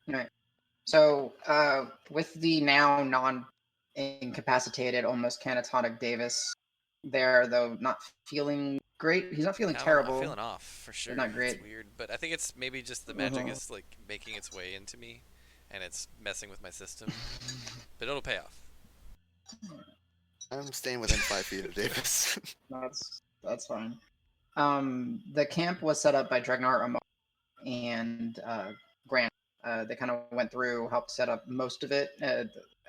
Right. So, with the now non-incapacitated, almost catatonic Davis there, though not feeling great. He's not feeling Yeah, I'm terrible, feeling off for but sure. not It's great. weird, but I think it's maybe just the magic is like making its way into me, and it's messing with my system. But it'll pay off. I'm staying within 5 feet of Davis. That's fine. The camp was set up by Dregnar and Grant. They kind of went through, helped set up most of it.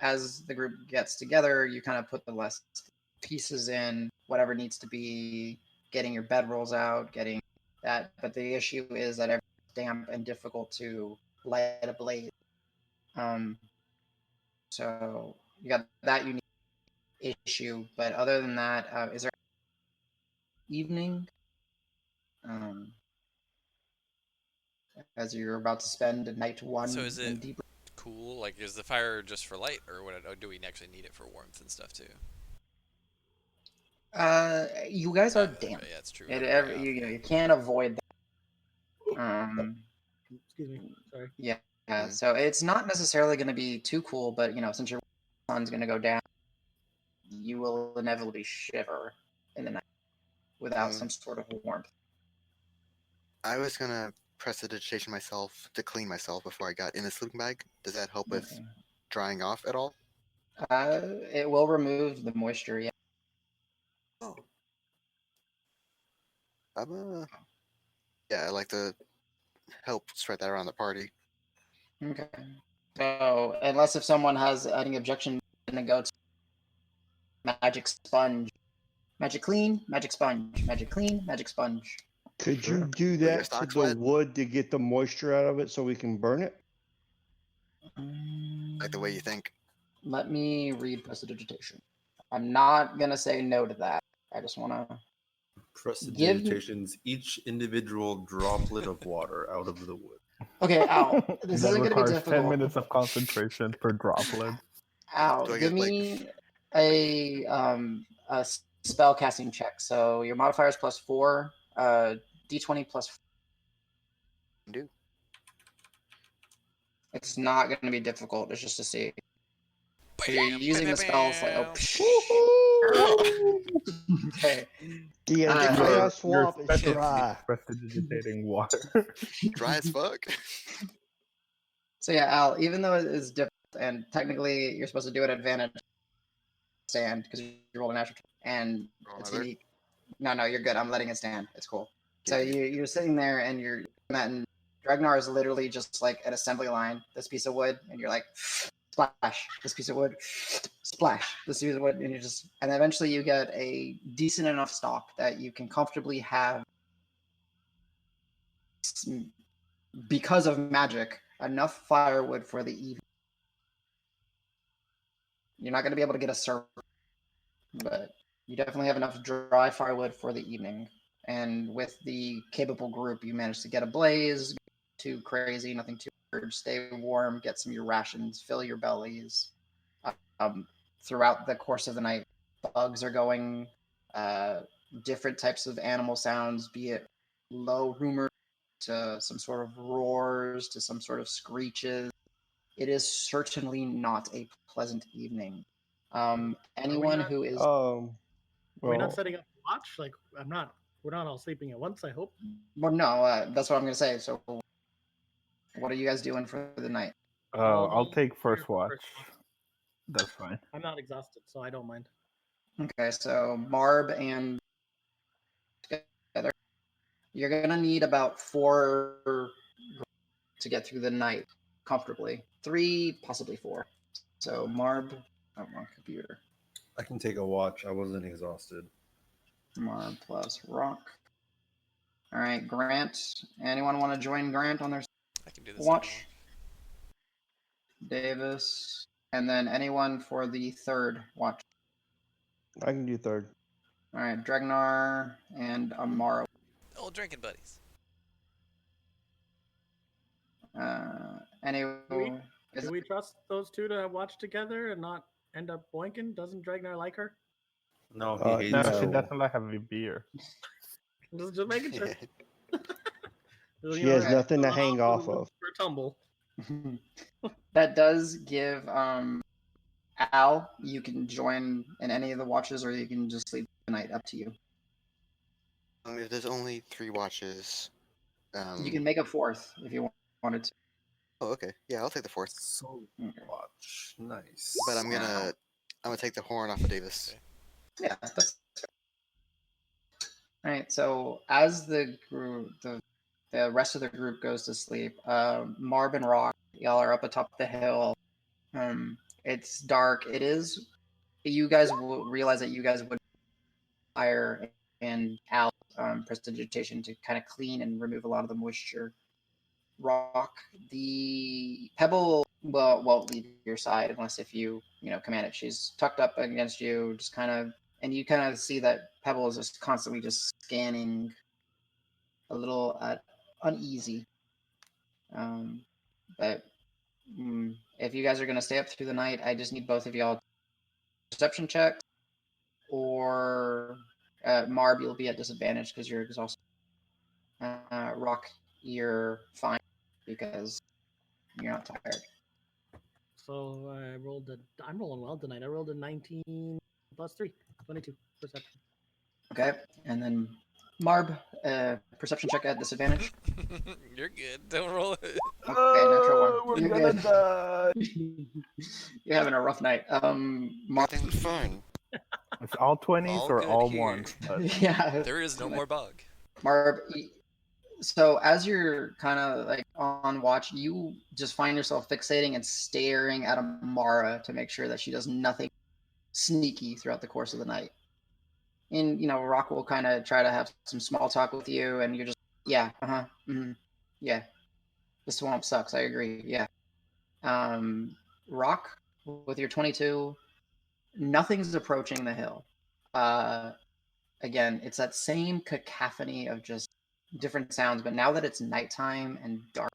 As the group gets together, you kind of put the last pieces in, whatever needs to be, getting your bedrolls out, getting that. But the issue is that everything's damp and difficult to light a blaze. So you got that unique issue. But other than that, is there evening? As you're about to spend night one So is it in deep. cool? Like, is the fire just for light, or what? Or do we actually need it for warmth and stuff too? You guys are damp. Yeah, it's true. You can't avoid that. Excuse me. Sorry. Yeah. So it's not necessarily going to be too cool, but since your sun's going to go down, you will inevitably shiver in the night without some sort of warmth. I was gonna prestidigitation myself to clean myself before I got in the sleeping bag. Does that help with drying off at all? It will remove the moisture. Yeah. Oh. Yeah, I like to help spread that around the party. Okay. So unless if someone has any objection, I'm gonna go to magic sponge, magic clean, magic sponge, magic clean, magic sponge. Could you do that to the wood to get the moisture out of it so we can burn it? Like the way you think. Let me read prestidigitation. I'm not gonna say no to that. I just want to. Prestidigitation's each individual droplet of water out of the wood. Okay, Al. This isn't gonna be difficult. 10 minutes of concentration per droplet. Al, give me a spell casting check. So your modifier is +4, d20 plus. Do. It's not going to be difficult. It's just to see. So you're using the spells like okay. Yeah, the chaos swamp is dry. Prestidigitating water. Dry as fuck. So yeah, Al, even though it's difficult, and technically you're supposed to do it at advantage stand because you rolled a natural, and it's unique. No, you're good. I'm letting it stand. It's cool. So you're sitting there and you're and Dregnar is literally just like an assembly line. This piece of wood, and you're like splash. This piece of wood, splash. This piece of wood, and and eventually you get a decent enough stock that you can comfortably have because of magic enough firewood for the evening. You're not going to be able to get a server, but you definitely have enough dry firewood for the evening. And with the capable group, you manage to get a blaze. Too crazy, nothing too hard. Stay warm, get some of your rations, fill your bellies. Throughout the course of the night, bugs are going, different types of animal sounds, be it low rumors to some sort of roars to some sort of screeches. It is certainly not a pleasant evening. Anyone who is... Are we not setting up a watch? Like, we're not all sleeping at once, I hope. Well, no, that's what I'm going to say. So what are you guys doing for the night? I'll take first watch. That's fine. I'm not exhausted, so I don't mind. Okay, so Marb and together, you're going to need about 4 to get through the night comfortably. 3, possibly 4. So Marb, wrong computer. I can take a watch. I wasn't exhausted. Marb plus Roque. All right, Grant. Anyone want to join Grant on their watch? Davis. And then anyone for the third watch? I can do third. All right, Dregnar and Amaro. Old drinking buddies. Do we trust those two to watch together and not end up boinking? Doesn't Dregnar like her? No, she doesn't like having beer. Just making sure. She has nothing to hang off of. For a tumble. That does give Al. You can join in any of the watches, or you can just sleep the night. Up to you. If there's only 3 watches, You can make a 4th if you wanted to. Oh, okay. Yeah, I'll take the 4th. So watch, nice. But I'm gonna take the horn off of Davis. Yeah, that's all right. So as the group, the rest of the group goes to sleep, Marb and Roque, y'all are up atop the hill. It's dark. It is. You guys will realize that you guys would fire and Al prestidigitation to kind of clean and remove a lot of the moisture. Roque, the pebble won't leave your side unless if you command it. She's tucked up against you, just kind of, and you kind of see that pebble is just constantly just scanning, a little uneasy. But if you guys are gonna stay up through the night, I just need both of y'all perception checks, or Marb, you'll be at disadvantage because you're exhausted. Roque, you're fine because you're not tired. So I'm rolling well tonight. I rolled a 19 plus 3, 22 perception. Okay, and then Marb, perception check at disadvantage. You're good. Don't roll it. Okay, natural 1. We're You're gonna good. die. You're having a rough night. Marb. Everything's fine. It's all 20s All or good all here. ones. But Yeah. There is no more bug. Marb, so as you're kind of like on watch, you just find yourself fixating and staring at Amara to make sure that she does nothing sneaky throughout the course of the night. And Roque will kind of try to have some small talk with you, and you're just, yeah, yeah, the swamp sucks. I agree. Yeah. Roque, with your 22, nothing's approaching the hill. Again, it's that same cacophony of just different sounds, but now that it's nighttime and dark,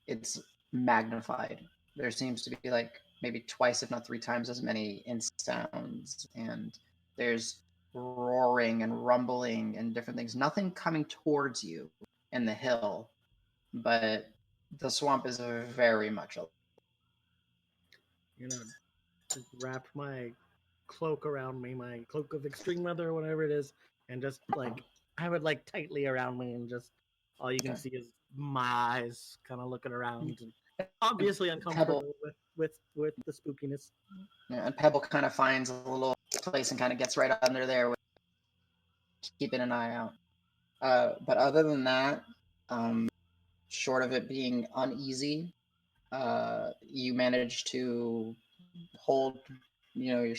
it's magnified. There seems to be like maybe twice, if not 3 times as many sounds, and there's roaring and rumbling and different things. Nothing coming towards you in the hill, but the swamp is very much alive. Just wrap my cloak around me, my cloak of extreme weather or whatever it is, and just like have it like tightly around me, and just all you can see is my eyes kind of looking around, and obviously uncomfortable with the spookiness. Yeah, and Pebble kind of finds a little place and kind of gets right under there, keeping an eye out. But other than that, short of it being uneasy, you manage to hold, your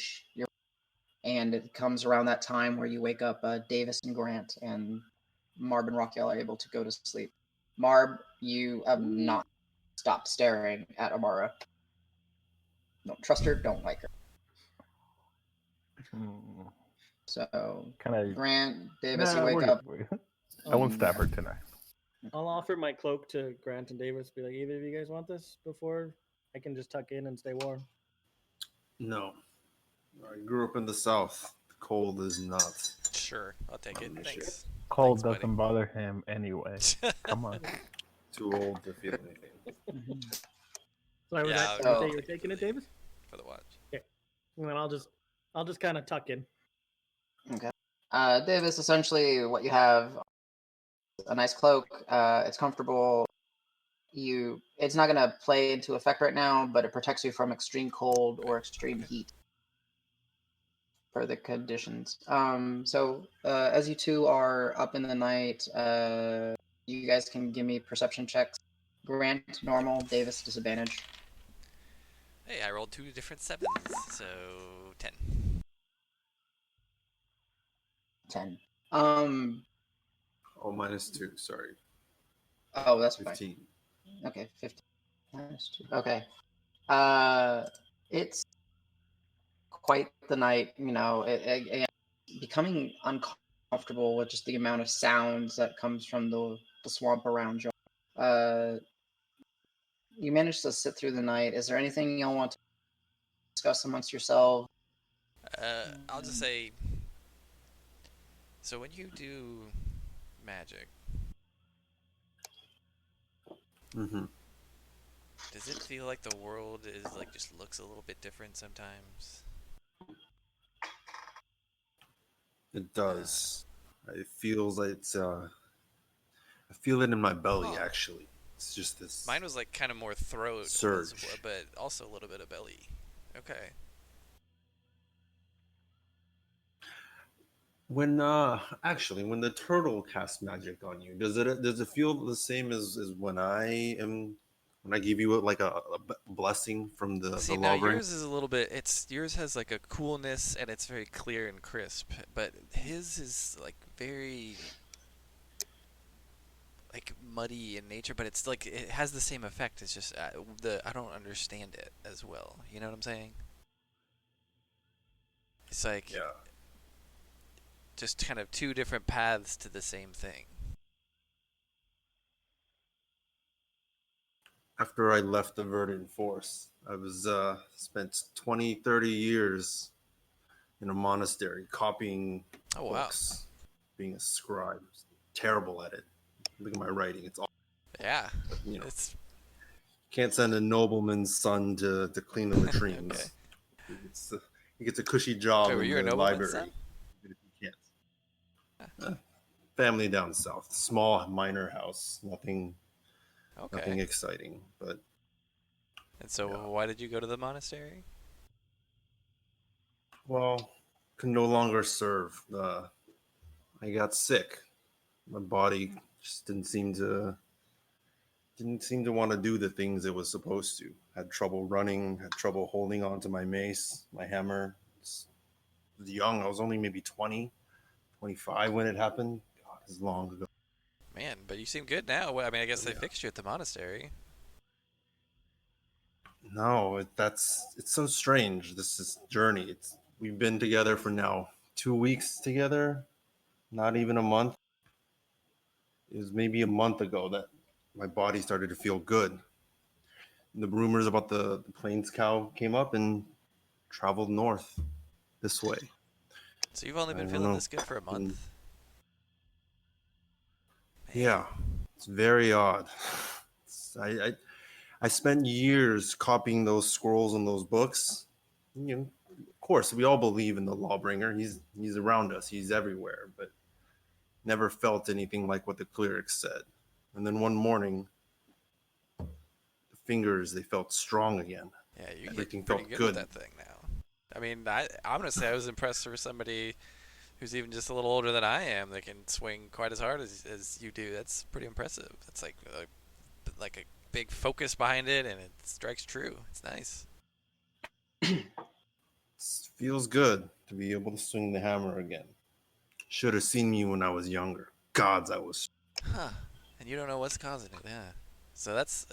and it comes around that time where you wake up Davis and Grant, and Marb and Roque are able to go to sleep. Marb, you have not stopped staring at Amara. Don't trust her, don't like her. So, Grant, Davis, you wake up. I won't stab her tonight. I'll offer my cloak to Grant and Davis. Be like, either of you guys want this before I can just tuck in and stay warm? No. I grew up in the South. The cold is not. Sure, I'll take it. Thanks. Cold Thanks, doesn't bother him anyway. Come on. Too old to feel anything. So I would say you're taking it, Davis? For the watch. Okay. And then I'll just kind of tuck in. Okay. Davis, essentially what you have, a nice cloak. It's comfortable. It's not gonna play into effect right now, but it protects you from extreme cold or extreme heat per the conditions. So as you two are up in the night, you guys can give me perception checks. Grant normal, Davis disadvantage. Hey, I rolled 2 different 7s, so 10. 10. Oh, -2. Sorry. Oh, that's 15. Fine. Okay, 15 minus 2. Okay. It's quite the night. It becoming uncomfortable with just the amount of sounds that comes from the swamp around you. You managed to sit through the night. Is there anything y'all want to discuss amongst yourselves? I'll just say. So when you do magic, Does it feel like the world is like just looks a little bit different sometimes? It does. It feels like it's. I feel it in my belly. Huh. Actually, it's just this. Mine was like kind of more throat, surge. but also a little bit of belly. Okay. When when the turtle casts magic on you, does it feel the same as when I give you a blessing from See, the now Lawbringer? yours is a little bit. Yours has like a coolness and it's very clear and crisp, but his is like very like muddy in nature, but it's like it has the same effect. It's just I don't understand it as well. You know what I'm saying? It's like Yeah. just kind of two different paths to the same thing. After I left the Verdant Force, I was spent 20, 30 years in a monastery copying Oh wow. books, being a scribe. Terrible at it. Look at my writing; it's all. Yeah. But, It's can't send a nobleman's son to clean the latrines. okay. He gets a cushy job Wait, were in you a the nobleman's library, son? even if he can't. Family down south, small minor house, nothing Okay. exciting, but And so yeah. why did you go to the monastery? Well, can no longer serve. I got sick. My body just didn't seem to want to do the things it was supposed to. Had trouble running, had trouble holding on to my mace, my hammer. I was young. I was only maybe 20, 25 when it happened. God, it's long ago. Man, but you seem good now. Well, I mean, I guess they Yeah. fixed you at the monastery. No, it's so strange. This is journey. We've been together for now 2 weeks together, not even a month. It was maybe a month ago that my body started to feel good. The rumors about the plains cow came up and traveled north this way. So you've only I been don't feeling know. this good for a And month? Man. yeah, it's very odd. I spent years copying those scrolls and those books. Of course, we all believe in the Lawbringer. He's around us. He's everywhere, but never felt anything like what the Cleric said. And then one morning, the fingers they felt strong again. Yeah, you're Everything getting pretty felt good with good. that thing now. I mean, I'm gonna say I was impressed for somebody who's even just a little older than I am that can swing quite as hard as you do. That's pretty impressive. It's like a big focus behind it, and it strikes true. It's nice. It feels good to be able to swing the hammer again. Should have seen me when I was younger. Gods, I was. Huh. And you don't know what's causing it, yeah. So it's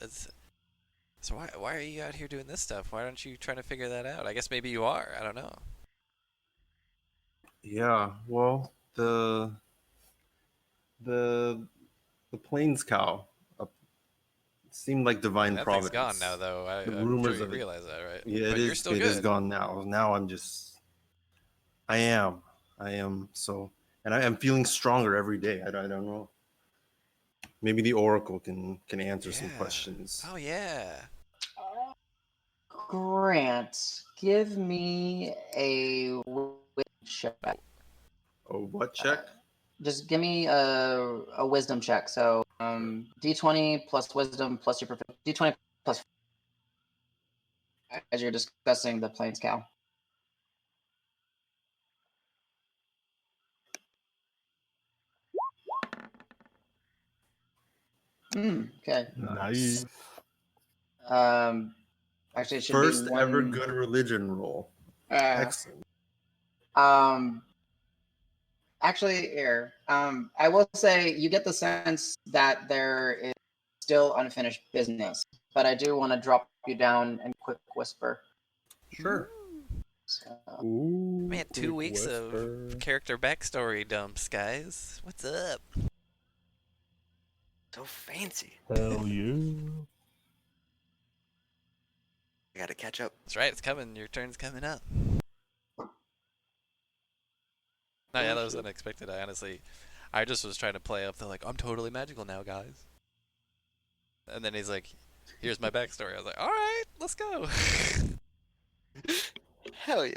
so why are you out here doing this stuff? Why aren't you trying to figure that out? I guess maybe you are. I don't know. Yeah, well, the the plains cow seemed like I mean, divine that thing's gone providence. now, though. The I'm sure rumors you of it. realize that, right? Yeah, it But you're is. still It is good. gone now. Now I'm just. I am. I am. So, and I am feeling stronger every day. I don't know. Maybe the Oracle can answer some Yeah. questions. Oh yeah. Grant, give me a wisdom check. Oh, what check? Just give me a wisdom check. So d20 plus wisdom plus your proficiency. D20 plus as you're discussing the plains cow. Okay. Nice. Actually, it should First be one. ever good religion roll. Excellent. Um, actually, here, I will say you get the sense that there is still unfinished business, but I do want to drop you down in quick whisper. Sure. So, Ooh, Man, 2 weeks of character backstory dumps, guys. What's up? So fancy. Hell yeah. I gotta catch up. That's right. It's coming. Your turn's coming up. No, yeah, that was unexpected. I just was trying to play up the like, I'm totally magical now, guys. And then he's like, here's my backstory. I was like, all right, let's go. Hell yeah.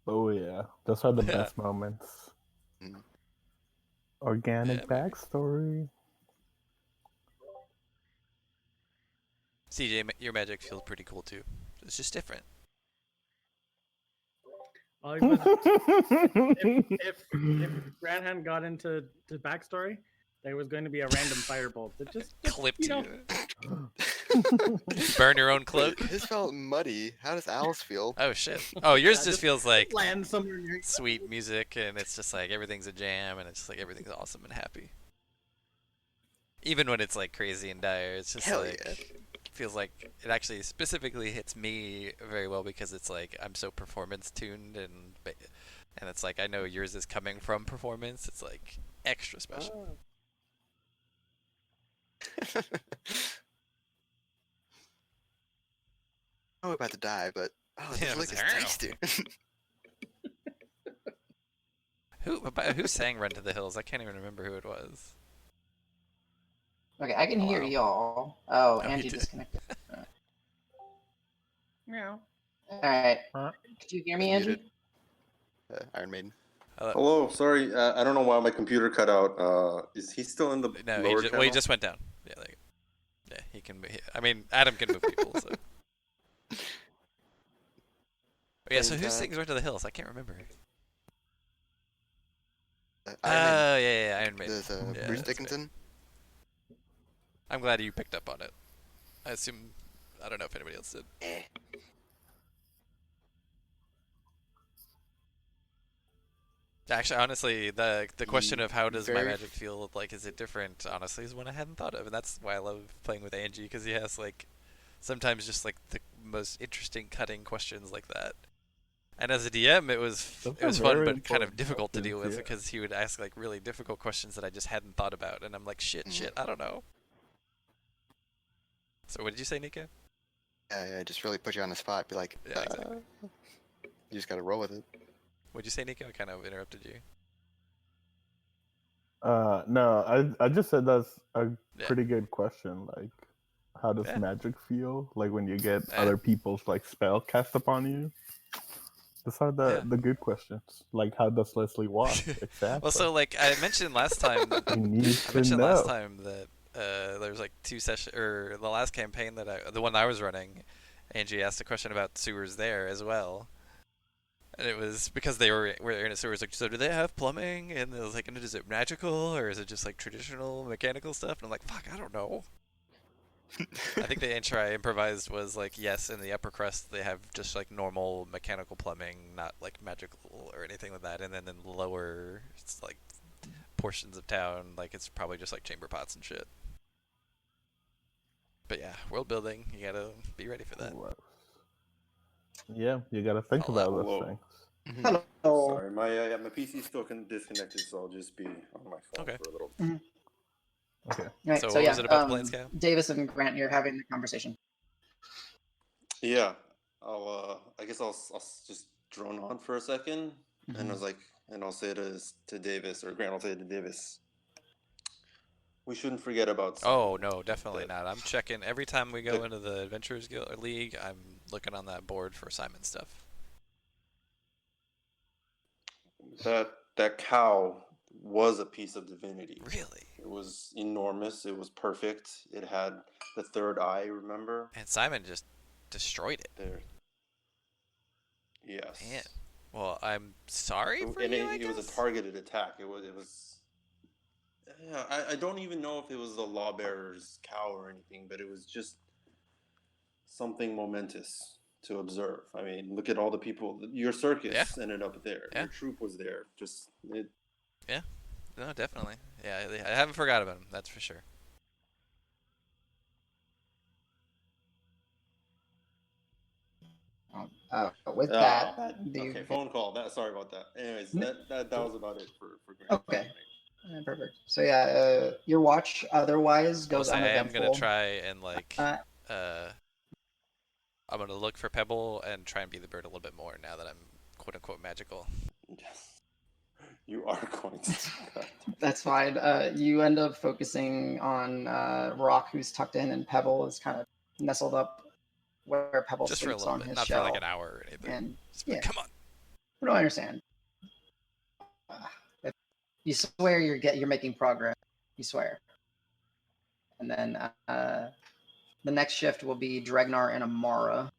Oh yeah, those are the Yeah. best moments. Mm. Organic Yeah, maybe. backstory. CJ, your magic feels pretty cool too. It's just different. All he was, if Grant hadn't got into the backstory, there was going to be a random firebolt that just Clipped you know, Burn your own cloak. His felt muddy. How does Al's feel? Oh shit. Oh, yours Yeah, just feels like land somewhere near. sweet music, and it's just like everything's a jam, and it's just like everything's awesome and happy. Even when it's like crazy and dire, it's just Hell like yeah. feels like it actually specifically hits me very well because it's like I'm so performance tuned, and it's like I know yours is coming from performance. It's like extra special. I'm about to die, but this Yeah, lick is it's- tasty. Who sang "Run to the Hills"? I can't even remember who it was. Okay, I can hear Wow. y'all. Oh, Oh, you Angie did. disconnected. Meow. All right. Huh? Could you hear me, Angie? Muted. Iron Maiden. Hello, sorry, I don't know why my computer cut out. Is he still in the No, lower he channel? just went down. Yeah, yeah, he can. I mean, Adam can move people. So. Yeah, so who sings "Run to the Hills"? I can't remember. Iron Maiden. Yeah, Iron Maiden. There's Yeah, Bruce that's Dickinson. I'm glad you picked up on it. I assume. I don't know if anybody else did. Actually, honestly, the question of how does my Very magic feel, like, is it different, honestly, is one I hadn't thought of. And that's why I love playing with Angie, because he has, like, sometimes just, like, the most interesting, cutting questions like that. And as a DM, it was Those are fun, very but kind of important difficult to deal with, questions, yeah. because he would ask, like, really difficult questions that I just hadn't thought about. And I'm like, shit, I don't know. So what did you say, Nico? Yeah, just really put you on the spot. Be like, Yeah, exactly. you just gotta roll with it. What'd you say, Nico? I kind of interrupted you. No, I just said that's a Yeah. pretty good question. Like, how does Yeah. magic feel? Like when you get Yeah. other people's like spell cast upon you. Those are the good questions. Like, how does Leslie walk? Exactly. Well, so like I mentioned last time, You need I to mentioned know. last time that there was like 2 sessions, or the last campaign that the one I was running, Angie asked a question about sewers there as well, and it was because they were in a sewer. It's like, so do they have plumbing? And it was like, is it magical or is it just like traditional mechanical stuff? And I'm like, fuck, I don't know. I think the answer I improvised was like, yes, in the upper crust they have just like normal mechanical plumbing, not like magical or anything like that. And then in the lower, it's like portions of town, like it's probably just like chamber pots and shit. But yeah, world building, you gotta be ready for that. Yeah, you gotta think Hello. about those Hello. things. Hello. Sorry, my PC still disconnected, so I'll just be on my phone Okay. for a little bit. Okay. Right, So so what yeah, was it about the planes, Kyle? Davis and Grant, you're having the conversation. Yeah, I guess I'll just drone on for a second, and I was like, and I'll say to Davis, or Grant will say to Davis, we shouldn't forget about. Oh no, definitely not. I'm checking every time we go into the Adventurers Guild or League. I'm looking on that board for Simon stuff. That cow was a piece of divinity. Really? It was enormous. It was perfect. It had the third eye. Remember? And Simon just destroyed it. There. Yes. Man. Well, I'm sorry for you, I it was guess? a targeted attack. It was. Yeah, I don't even know if it was the lawbearer's cow or anything, but it was just something momentous to observe. I mean, look at all the people. Your circus ended up there. Yeah. Your troop was there. Yeah. No, definitely. Yeah, I haven't forgot about him. That's for sure. With that, okay, phone call. Sorry about that. Anyways, that was about it for Grant. Okay. Perfect. So yeah, your watch otherwise goes I am uneventful. gonna try and like I'm gonna look for Pebble and try and be the bird a little bit more now that I'm quote unquote magical. Yes. You are going to do that. That's fine. You end up focusing on Roque, who's tucked in, and Pebble is kind of nestled up where Pebble Just for a sleeps little on bit, his not shell. for like an hour or anything. And Just be like, yeah. come on. I don't understand. You swear you're making progress. You swear. And then the next shift will be Dregnar and Amara.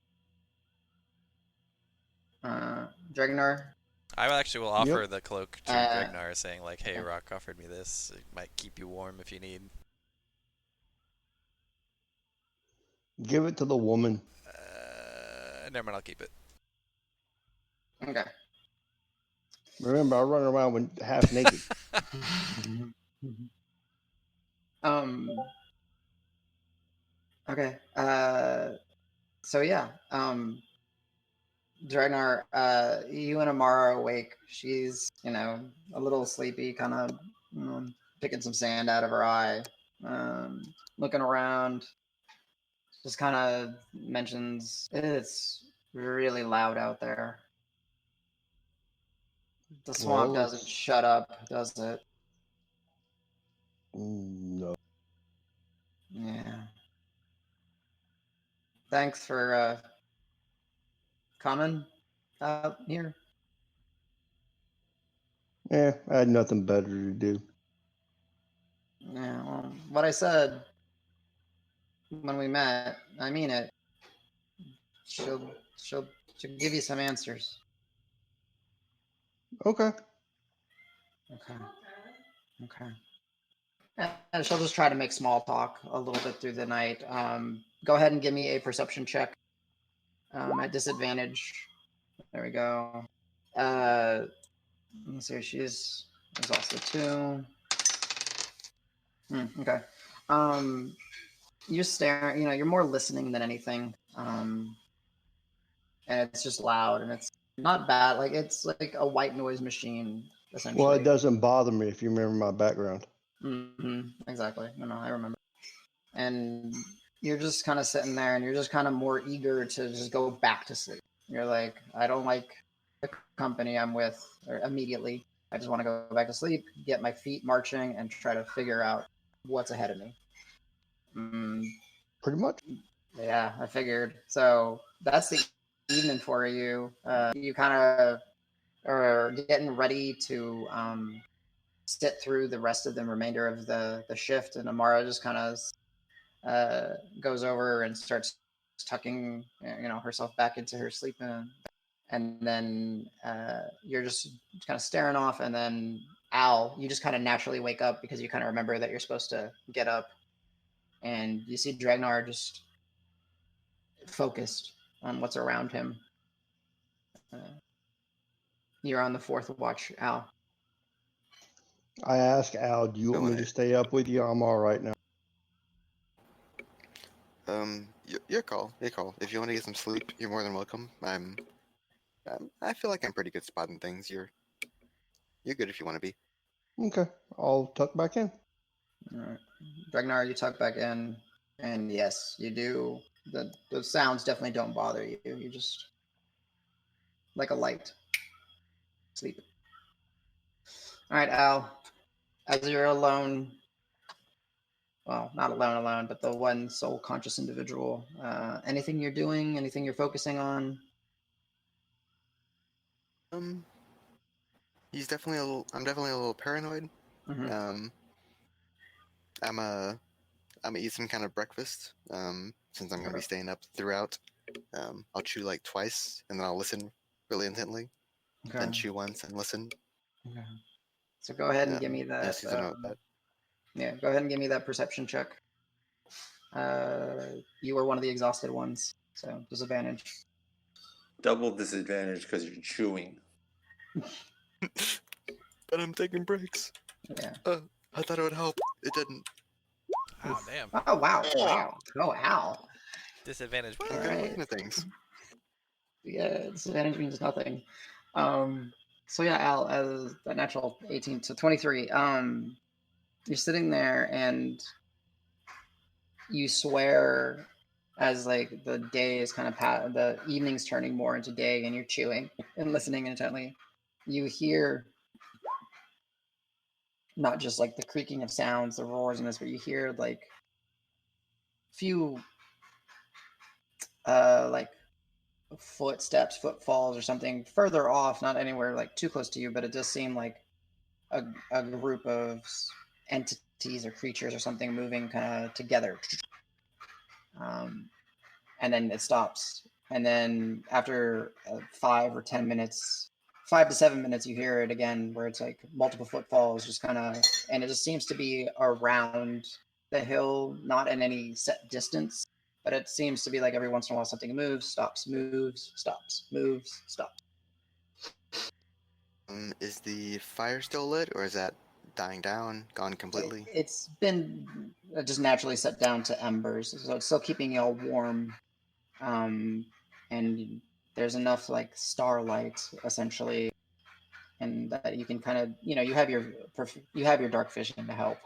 Dregnar. I actually will offer the cloak to Dregnar, saying like, "Hey, okay. Roque offered me this. It might keep you warm if you need." Give it to the woman. Never mind, I'll keep it. Okay. Remember, I run around with half naked. Okay. So yeah. Dregnar, you and Amara are awake. She's, a little sleepy, kind of picking some sand out of her eye, looking around. Just kind of mentions it's really loud out there. The swamp doesn't shut up, does it? No. Yeah. Thanks for coming out here. Yeah, I had nothing better to do. Yeah, well, what I said when we met, I mean it. She'll give you some answers. Okay. Okay. And she'll just try to make small talk a little bit through the night. Go ahead and give me a perception check at disadvantage. There we go. Let me see. She's exhausted too. Okay. You're staring. You're more listening than anything. And it's just loud, and it's not bad. Like it's like a white noise machine, essentially. Well, it doesn't bother me if you remember my background. Exactly. No, I remember. And you're just kind of sitting there, and you're just kind of more eager to just go back to sleep. You're like, I don't like the company I'm with or immediately. I just want to go back to sleep, get my feet marching, and try to figure out what's ahead of me. Pretty much. Yeah, I figured. So that's the evening for you. You kind of are getting ready to sit through the rest of the remainder of the shift, and Amara just kind of goes over and starts tucking herself back into her sleep, and then you're just kind of staring off, and then Al, you just kind of naturally wake up because you kind of remember that you're supposed to get up, and you see Dregnar just focused on what's around him. You're on the fourth watch, Al. I asked Al, do you want me to stay up with you? I'm all right now. Your call. Your call. If you want to get some sleep, you're more than welcome. I feel like I'm pretty good spotting things. You're good if you want to be. Okay, I'll tuck back in. All right. Dregnar, you tuck back in, and yes, you do. The sounds definitely don't bother you. You just like a light sleep. All right, Al. As you're alone, well, not alone, but the one soul conscious individual. Anything you're doing? Anything you're focusing on? He's definitely I'm definitely a little paranoid. Mm-hmm. I'm gonna eat some kind of breakfast. Since I'm gonna be staying up throughout. I'll chew like twice, and then I'll listen really intently. Okay. Then chew once and listen. Okay. So go ahead and give me that. Yes, that. Yeah, go ahead and give me that perception check. You were one of the exhausted ones, so disadvantage. Double disadvantage because you're chewing. But I'm taking breaks. Yeah. I thought it would help. It didn't. Oh, damn. Oh, wow. Oh, Al. Disadvantage. All right. Looking at things. Yeah, disadvantage means nothing. So yeah, Al, as a natural 18 to 23, you're sitting there and you swear as like the day is kind of the evening's turning more into day, and you're chewing and listening intently. You hear not just like the creaking of sounds, the roars and this, but you hear like few like footsteps, footfalls, or something further off, not anywhere like too close to you, but it does seem like a group of entities or creatures or something moving kind of together. And then it stops. And then after 5 or 10 minutes, 5 to 7 minutes, you hear it again, where it's like multiple footfalls, just kind of, and it just seems to be around the hill, not in any set distance, but it seems to be like every once in a while something moves, stops, moves, stops, moves, stops. Is the fire still lit, or is that dying down, gone completely? It's been just naturally set down to embers, so it's still keeping you all warm. And there's enough like starlight essentially, and that you can kind of, you have your dark vision to help.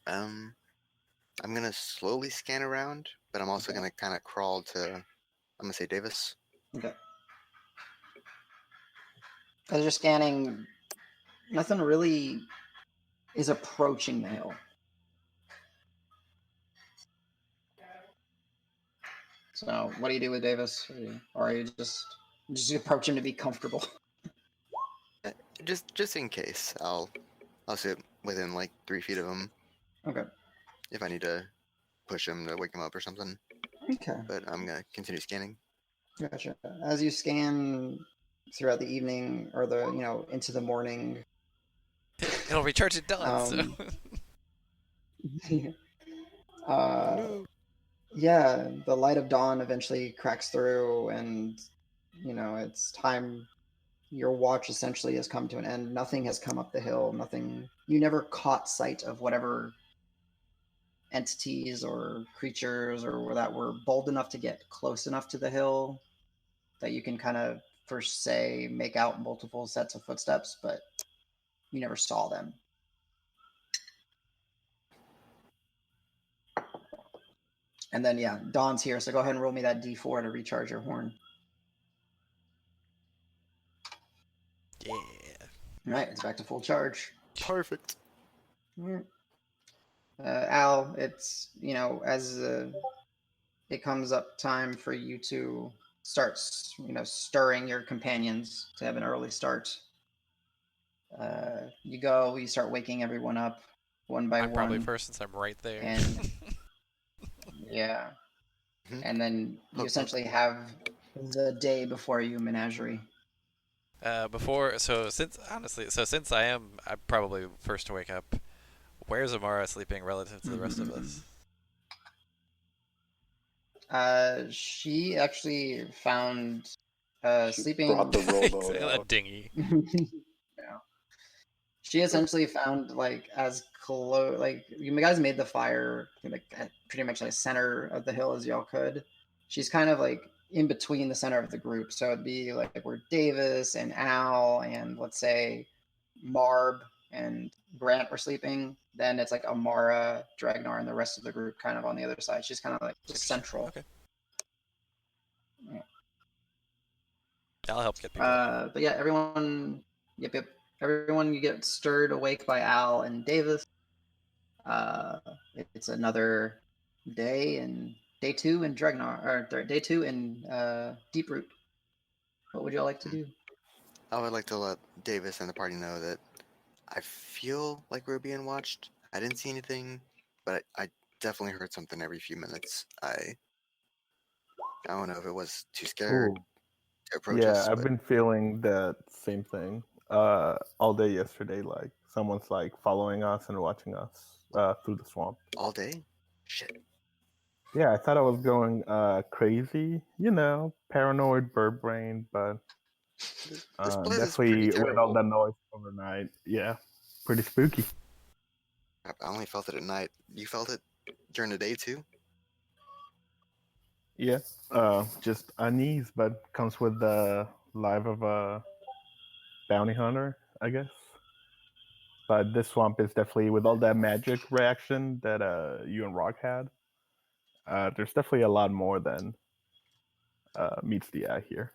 I'm gonna slowly scan around, but I'm also gonna kind of crawl to. I'm gonna say Davis. Okay. As you're scanning, nothing really is approaching the hill. So, what do you do with Davis, or are you just approach him to be comfortable? Just in case, I'll sit within like 3 feet of him. Okay. If I need to push him to wake him up or something. Okay. But I'm gonna continue scanning. Gotcha. As you scan throughout the evening or into the morning, It'll recharge at dawn. So. Yeah, the light of dawn eventually cracks through, and it's time. Your watch essentially has come to an end. Nothing has come up the hill. Nothing. You never caught sight of whatever entities or creatures or that were bold enough to get close enough to the hill that you can kind of, per se, make out multiple sets of footsteps, but you never saw them. And then, yeah, Dawn's here, so go ahead and roll me that D4 to recharge your horn. Yeah. All right, it's back to full charge. Perfect. Al, it's, as it comes up time for you to start, stirring your companions to have an early start. You start waking everyone up one by one. I'm probably first since I'm right there. And yeah. And then you essentially have the day before you menagerie. Since I'm probably first to wake up, where's Amara sleeping relative to the rest of us? She actually found sleeping. Brought the rowboat A out. dinghy. Yeah. She essentially found as close, you guys made the fire pretty much center of the hill as y'all could. She's kind of in between the center of the group, so it'd be where Davis and Al and let's say Marb and Grant were sleeping. Then it's Amara, Dregnar, and the rest of the group kind of on the other side. She's kind of central. Okay. Yeah. I'll help get people. But yeah, everyone. Yep. Everyone, you get stirred awake by Al and Davis. It's another day, and day 2 in Dregnar, or day 2 in Deeproot. What would y'all like to do? I would like to let Davis and the party know that I feel like we're being watched. I didn't see anything, but I definitely heard something every few minutes. I don't know if it was too scared to approach us. I've been feeling that same thing all day yesterday. Like someone's following us and watching us through the swamp. All day? Shit. Yeah, I thought I was going crazy, paranoid bird brain, but This place is definitely pretty with all terrible. that noise overnight. Yeah, pretty spooky. I only felt it at night. You felt it during the day too? Yeah, just unease, but comes with the life of a bounty hunter, I guess. But this swamp is definitely with all that magic reaction that you and Roque had. There's definitely a lot more than meets the eye here.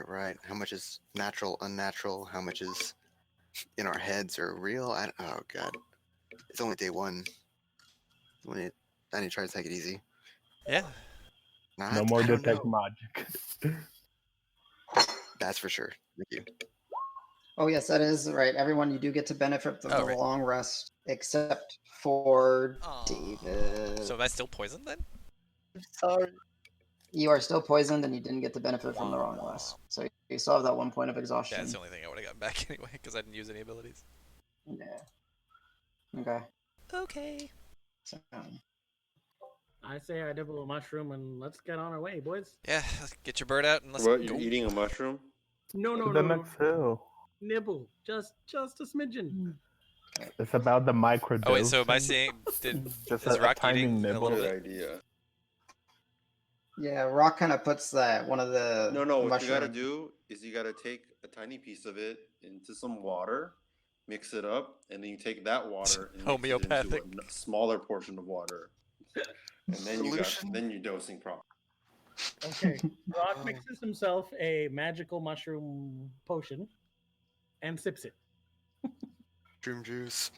Right. How much is natural, unnatural? How much is in our heads or real? Oh god. It's only day 1. I need to try to take it easy. Yeah. No more I don't detect know. magic. That's for sure. Thank you. Oh yes, that is right. Everyone, you do get to benefit from the right. long rest, except for Aw. David. So am I still poisoned then? Sorry. You are still poisoned, and you didn't get to benefit from the long rest. So you still have that 1 point of Yeah, exhaustion. that's the only thing I would have gotten back anyway, because I didn't use any abilities. Yeah. Okay. Okay. So, I say I nibble a mushroom and let's get on our way, boys. Yeah, let's get your bird out and let's What? go. You're eating a mushroom? No, To the next hill. Nibble, just a smidgen. It's about the micro. Oh wait, so am I seeing? Just Is a Rock tiny eating a nibble. little Good bit? idea. yeah, Rock kind of puts that one of the No. What you gotta mushroom- do is you gotta take a tiny piece of it into some water, mix it up, and then you take that water and mix it Homeopathic. into a smaller portion of water, and then you're dosing properly. Okay. Rock mixes himself a magical mushroom potion and sips it. Mushroom juice.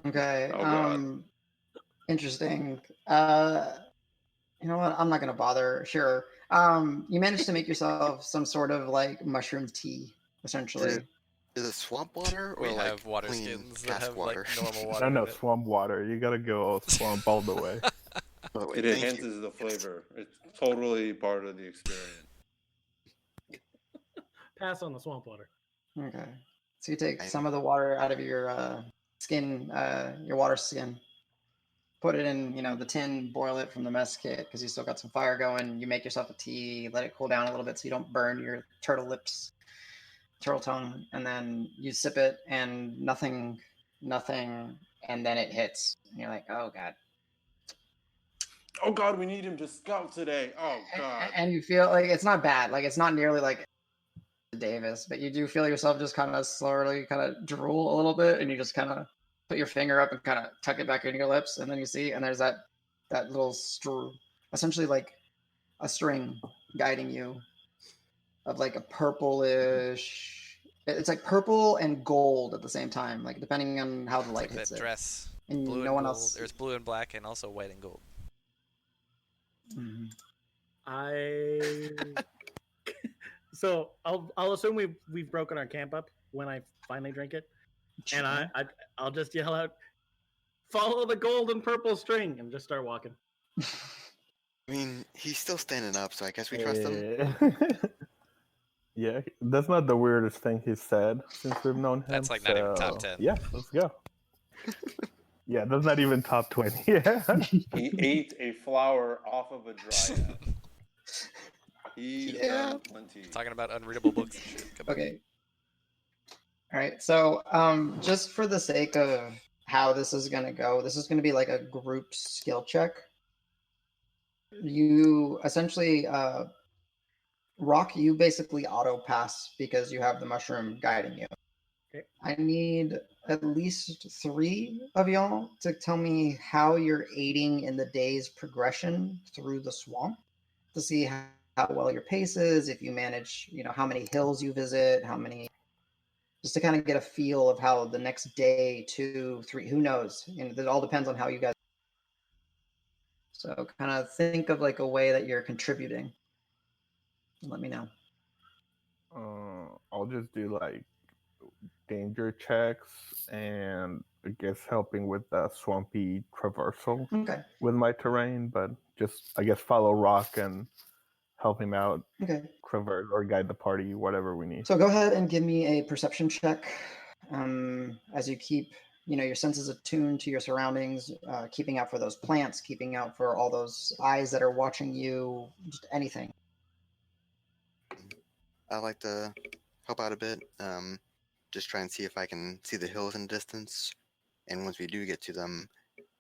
Okay. Oh, God. Interesting. You know what? I'm not gonna bother. Sure. You managed to make yourself some sort of like mushroom tea, essentially. Is it swamp water or We like have water clean skins that cask have water? like normal water. No, in it. swamp water. You gotta go swamp all the way. By the way, It thank you. enhances the flavor. It's totally part of the experience. Pass on the swamp water. Okay. So you take some of the water out of your skin, your water skin, put it in, the tin, boil it from the mess kit because you still got some fire going. You make yourself a tea, let it cool down a little bit so you don't burn your turtle lips, turtle tongue, and then you sip it and nothing, and then it hits. And you're like, oh God. Oh God, we need him to scout today. Oh God. And you feel like it's not bad. Like it's not nearly like Davis, but you do feel yourself just kind of slowly kind of drool a little bit, and you just kind of put your finger up and kind of tuck it back into your lips, and then you see, and there's that little essentially like a string guiding you of like a purplish. It's like purple and gold at the same time, like depending on how the light Like hits that it. dress. And Blue no and one gold. else. There's blue and black, and also white and gold. Mm-hmm. So I'll assume we've broken our camp up when I finally drink it, and I'll just yell out, "Follow the gold and purple string," and just start walking. I mean, he's still standing up, so I guess we trust him. Yeah, that's not the weirdest thing he's said since we've known him. That's like not even top 10. Yeah, let's go. Yeah, that's not even top 20. Yeah. He ate a flower off of a dryad. He's done plenty. Talking about unreadable books and shit. Come on. Okay. All right. So, just for the sake of how this is going to go, this is going to be like a group skill check. You essentially, Rock, you basically auto pass because you have the mushroom guiding you. Okay. I need at least 3 of y'all to tell me how you're aiding in the day's progression through the swamp to see how well your pace is, if you manage, how many hills you visit, just to kind of get a feel of how the next day, 2, 3, who knows? It all depends on how you guys. So kind of think of like a way that you're contributing. Let me know. I'll just do like danger checks and I guess helping with the swampy traversal with my terrain, but just I guess follow Rock and help him out, traverse or guide the party, whatever we need. So go ahead and give me a perception check as you keep your senses attuned to your surroundings, keeping out for those plants, keeping out for all those eyes that are watching you, just anything. I like to help out a bit. Just try and see if I can see the hills in the distance. And once we do get to them,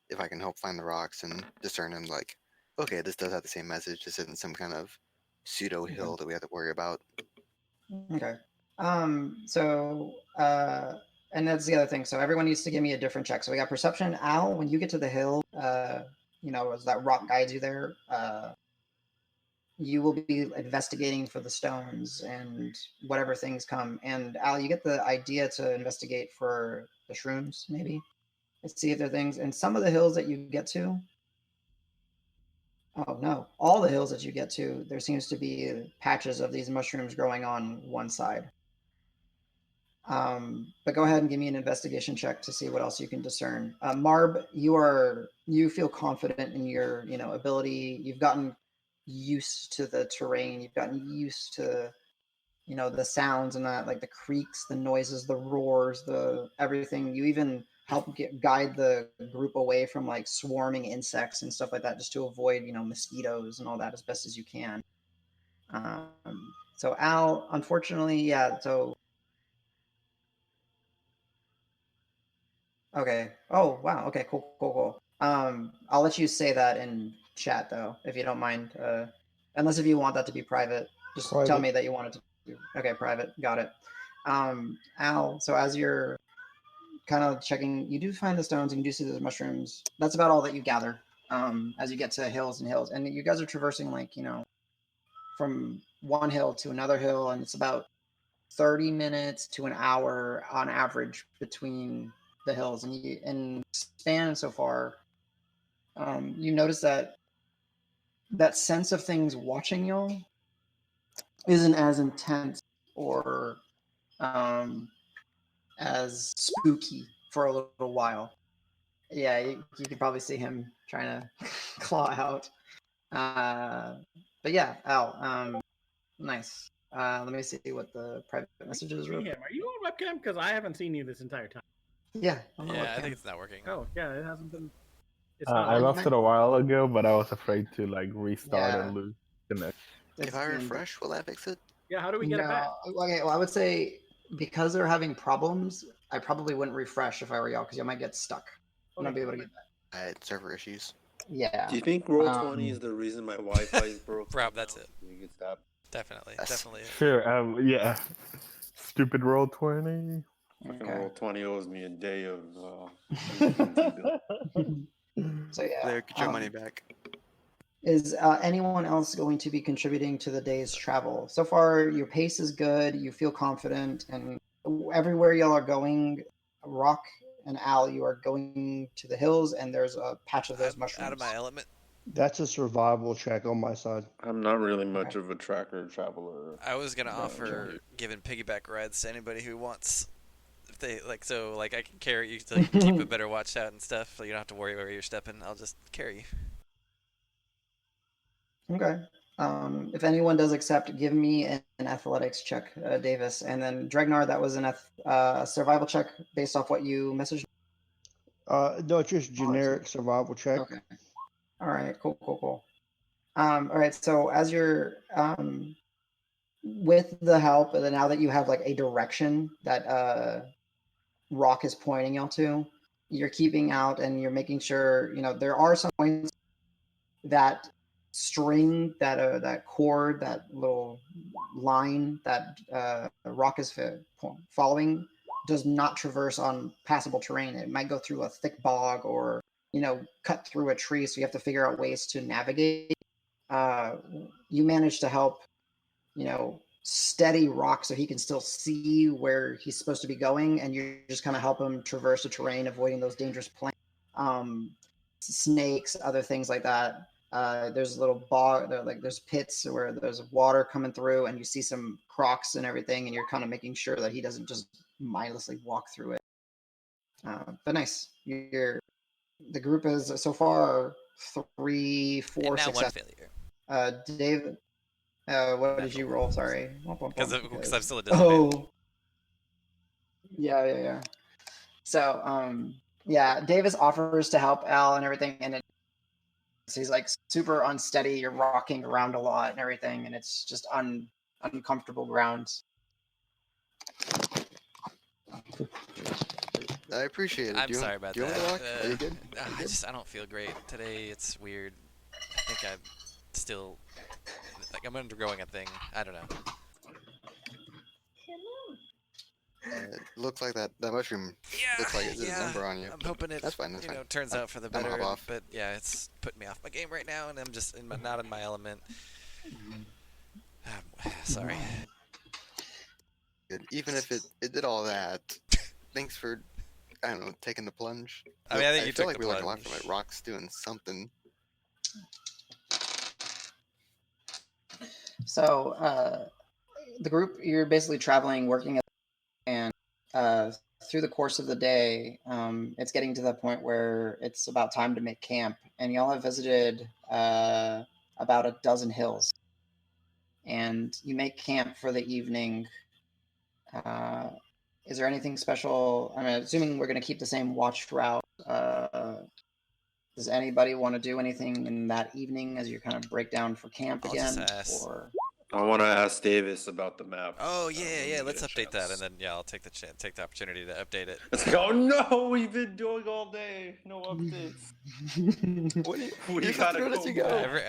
if I can help find the rocks and discern them, like, okay, this does have the same message. This isn't some kind of pseudo hill that we have to worry about. Okay. And that's the other thing. So everyone needs to give me a different check. So we got perception. Al, when you get to the hill, as that rock guides you there, you will be investigating for the stones and whatever things come. And Al, you get the idea to investigate for the shrooms, maybe? Let's see if there are things. And some of the hills that you get to, oh no, all the hills that you get to, there seems to be patches of these mushrooms growing on one side. But go ahead and give me an investigation check to see what else you can discern. Marb, you feel confident in your ability. You've gotten used to the terrain. You've gotten used to the sounds and that, like the creaks, the noises, the roars, the everything. You even help guide the group away from like swarming insects and stuff like that, just to avoid mosquitoes and all that as best as you can. So Al, unfortunately, yeah. So okay. Oh wow. Okay. Cool. I'll let you say that in chat though, if you don't mind. Unless if you want that to be private, just tell Private. me that you want it to be. Okay, private. Got it. Al. So as you're kind of checking, you do find the stones and you do see those mushrooms. That's about all that you gather. As you get to hills and hills, and you guys are traversing like from one hill to another hill, and it's about 30 minutes to an hour on average between the hills. And you in span so far, you notice that sense of things watching you isn't as intense or as spooky for a little while. Yeah, you can probably see him trying to claw out. But yeah, Al, nice. Let me see what the private messages are. Are you on webcam? Because I haven't seen you this entire time. Yeah, I'm on Yeah, I webcam. think it's not working. Oh, yeah, it hasn't been. It's I not. lost it a while ago, but I was afraid to like restart Yeah. and lose connection. If I refresh, will that fix it? Yeah, how do we get it back? Okay, well, I would say because they're having problems, I probably wouldn't refresh if I were y'all, because you might get stuck. I'm not be able to get that. I had server issues. Yeah. Do you think Roll20 is the reason my Wi-Fi is broken? Rob, that's it. You get that. Definitely, Yes. definitely. Sure. Yeah. Stupid roll 20. Fucking Okay. Roll20 owes me a day of AT&T bill. So yeah. Blair, get your money back. Is anyone else going to be contributing to the day's travel? So far, your pace is good. You feel confident, and everywhere y'all are going, Roque and Al, you are going to the hills, and there's a patch of those mushrooms. Out of my element. That's a survival check on my side. I'm not really much of a tracker traveler. I was gonna Yeah, offer sure. giving piggyback rides to anybody who wants. If they like I can carry you to keep a better watch out and stuff, so you don't have to worry where you're stepping. I'll just carry you. Okay. If anyone does accept, give me an athletics check, Davis, and then Dregnar. That was a survival check based off what you messaged. No, just generic survival check. Okay. All right. Cool. All right. So as you're with the help, and then now that you have like a direction that Roque is pointing y'all to, you're keeping out and you're making sure there are some points that string, that cord, that little line that Roque is following does not traverse on passable terrain. It might go through a thick bog or cut through a tree, so you have to figure out ways to navigate. You manage to help steady Roque so he can still see where he's supposed to be going, and you just kind of help him traverse the terrain, avoiding those dangerous plants, snakes, other things like that. There's a little bog, there's pits where there's water coming through, and you see some crocs and everything, and you're kind of making sure that he doesn't just mindlessly walk through it. But nice. The group is so far 3, 4 and now success. One failure. David, what did you roll? Sorry. Because I'm still a disadvantage. Oh. Yeah. So, yeah, Davis offers to help Al and everything, and he's like super unsteady. You're rocking around a lot and everything, and it's just uncomfortable grounds. I appreciate it. I'm sorry about do you that. Want to walk? Are you good? I don't feel great today. It's weird. I think I'm still I'm undergoing a thing. I don't know. It looks like that mushroom looks like it's a number on you. I'm hoping it That's fine. That's fine. Turns out for the I'm better. off. But yeah, it's putting me off my game right now, and I'm just not in my element. Sorry. Good. Even if it did all that, thanks for I don't know, taking the plunge. I mean, I think you feel took like the we learned a lot from plunge. it. Rock's doing something. So the group, you're basically traveling, working, and through the course of the day, it's getting to the point where it's about time to make camp, and y'all have visited about a dozen hills, and you make camp for the evening. Is there anything special? I'm assuming we're going to keep the same watch route. Does anybody want to do anything in that evening as you kind of break down for camp I'll again? just ask. Or I want to ask Davis about the map. Oh when yeah. we Let's get a update that, chance. and then I'll take the opportunity to update it. It's like, oh no, we've been doing all day. No updates. What do you? We You're supposed gotta to know go as you go. Every-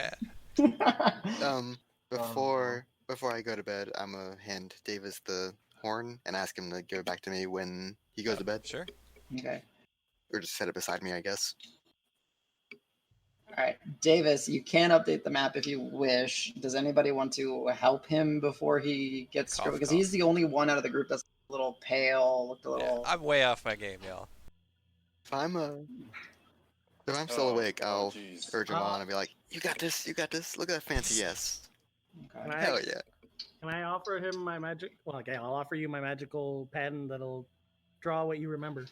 Before I go to bed, I'm gonna hand Davis the horn and ask him to give it back to me when he goes to bed, Sure. Okay. or just set it beside me, I guess. All right, Davis, you can update the map if you wish. Does anybody want to help him before he gets Cough, screwed? Because cough. he's the only one out of the group that's a little pale, looked a Yeah, little. I'm way off my game, y'all. If I'm still awake, I'll jeez. urge him on and be like, "You got this. You got this. Look at that fancy yes. Okay. Hell yeah." Can I offer him my magic? Well, okay, I'll offer you my magical pen that'll draw what you remember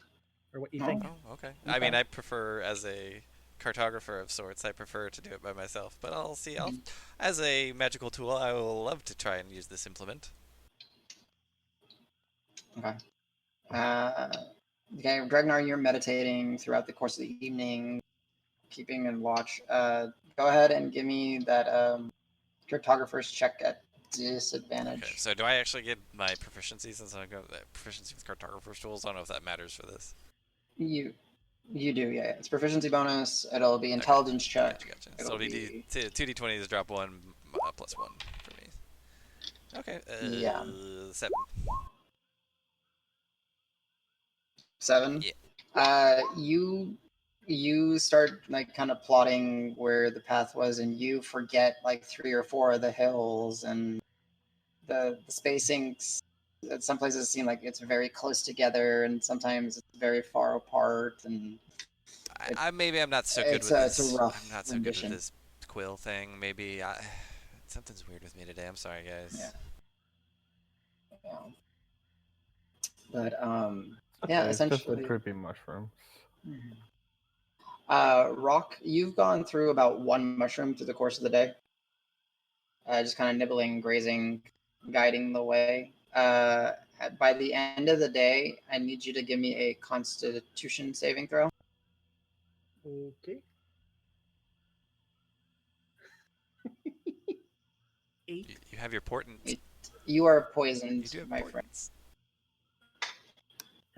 or what you think. Oh, okay. I mean, I prefer, as a cartographer of sorts, I prefer to do it by myself. But I'll see. As a magical tool, I will love to try and use this implement. Okay. Okay, Dregnar, you're meditating throughout the course of the evening, keeping in watch. Go ahead and give me that cryptographer's check at disadvantage. Okay. So do I actually get my proficiency since I got proficiency with cartographer's tools? I don't know if that matters for this. You do, yeah. It's proficiency bonus. It'll be intelligence check. Gotcha. So it'll be 2d20s drop 1 plus 1 for me. Okay. Yeah. 7. 7. Yeah. You start like kind of plotting where the path was, and you forget like 3 or 4 of the hills, and the spacing. Some places seem like it's very close together, and sometimes it's very far apart. And maybe I'm not so good with it's this. a rough I'm not so rendition. good with this quill thing. Maybe something's weird with me today. I'm sorry, guys. Yeah. But Okay, it's just essentially. the dripping mushrooms. Roque, you've gone through about 1 mushroom through the course of the day. Just kind of nibbling, grazing, guiding the way. By the end of the day, I need you to give me a Constitution saving throw. Okay. 8. You have your portent. You are poisoned, You do have my friend. portents.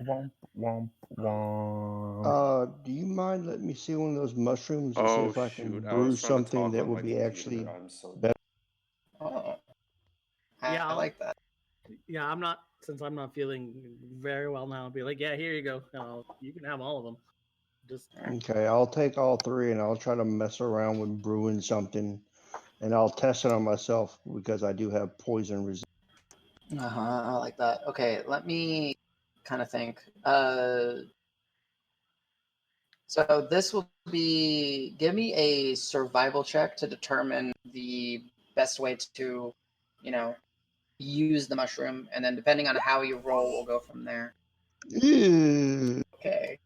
Womp womp womp. Do you mind letting me see one of those mushrooms and see Oh if I can shoot! I brew was trying to something talk that on would my be computer. actually I'm so better? Oh, Yeah, I like that. Yeah, since I'm not feeling very well now, I'll be like, yeah, here you go. You can have all of them. Just Okay, I'll take all 3 and I'll try to mess around with brewing something, and I'll test it on myself because I do have poison resistance. I like that. Okay, let me kind of think. So this will be, give me a survival check to determine the best way to, use the mushroom, and then depending on how you roll, we'll go from there. Ew. Okay.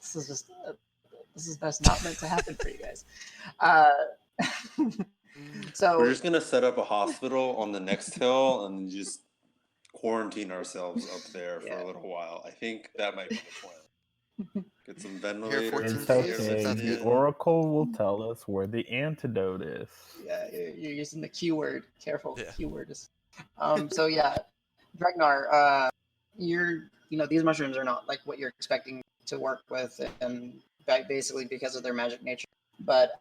So this is that's not meant to happen for you guys. So we're just gonna set up a hospital on the next hill and just quarantine ourselves up there for a little while. I think that might be the plan. Get some ventilators. It's 14 okay. Sounds The good. oracle will tell us where the antidote is. yeah, you're using the keyword. Careful, Yeah. keyword is. So yeah, Dregnar, these mushrooms are not like what you're expecting to work with, and basically because of their magic nature. But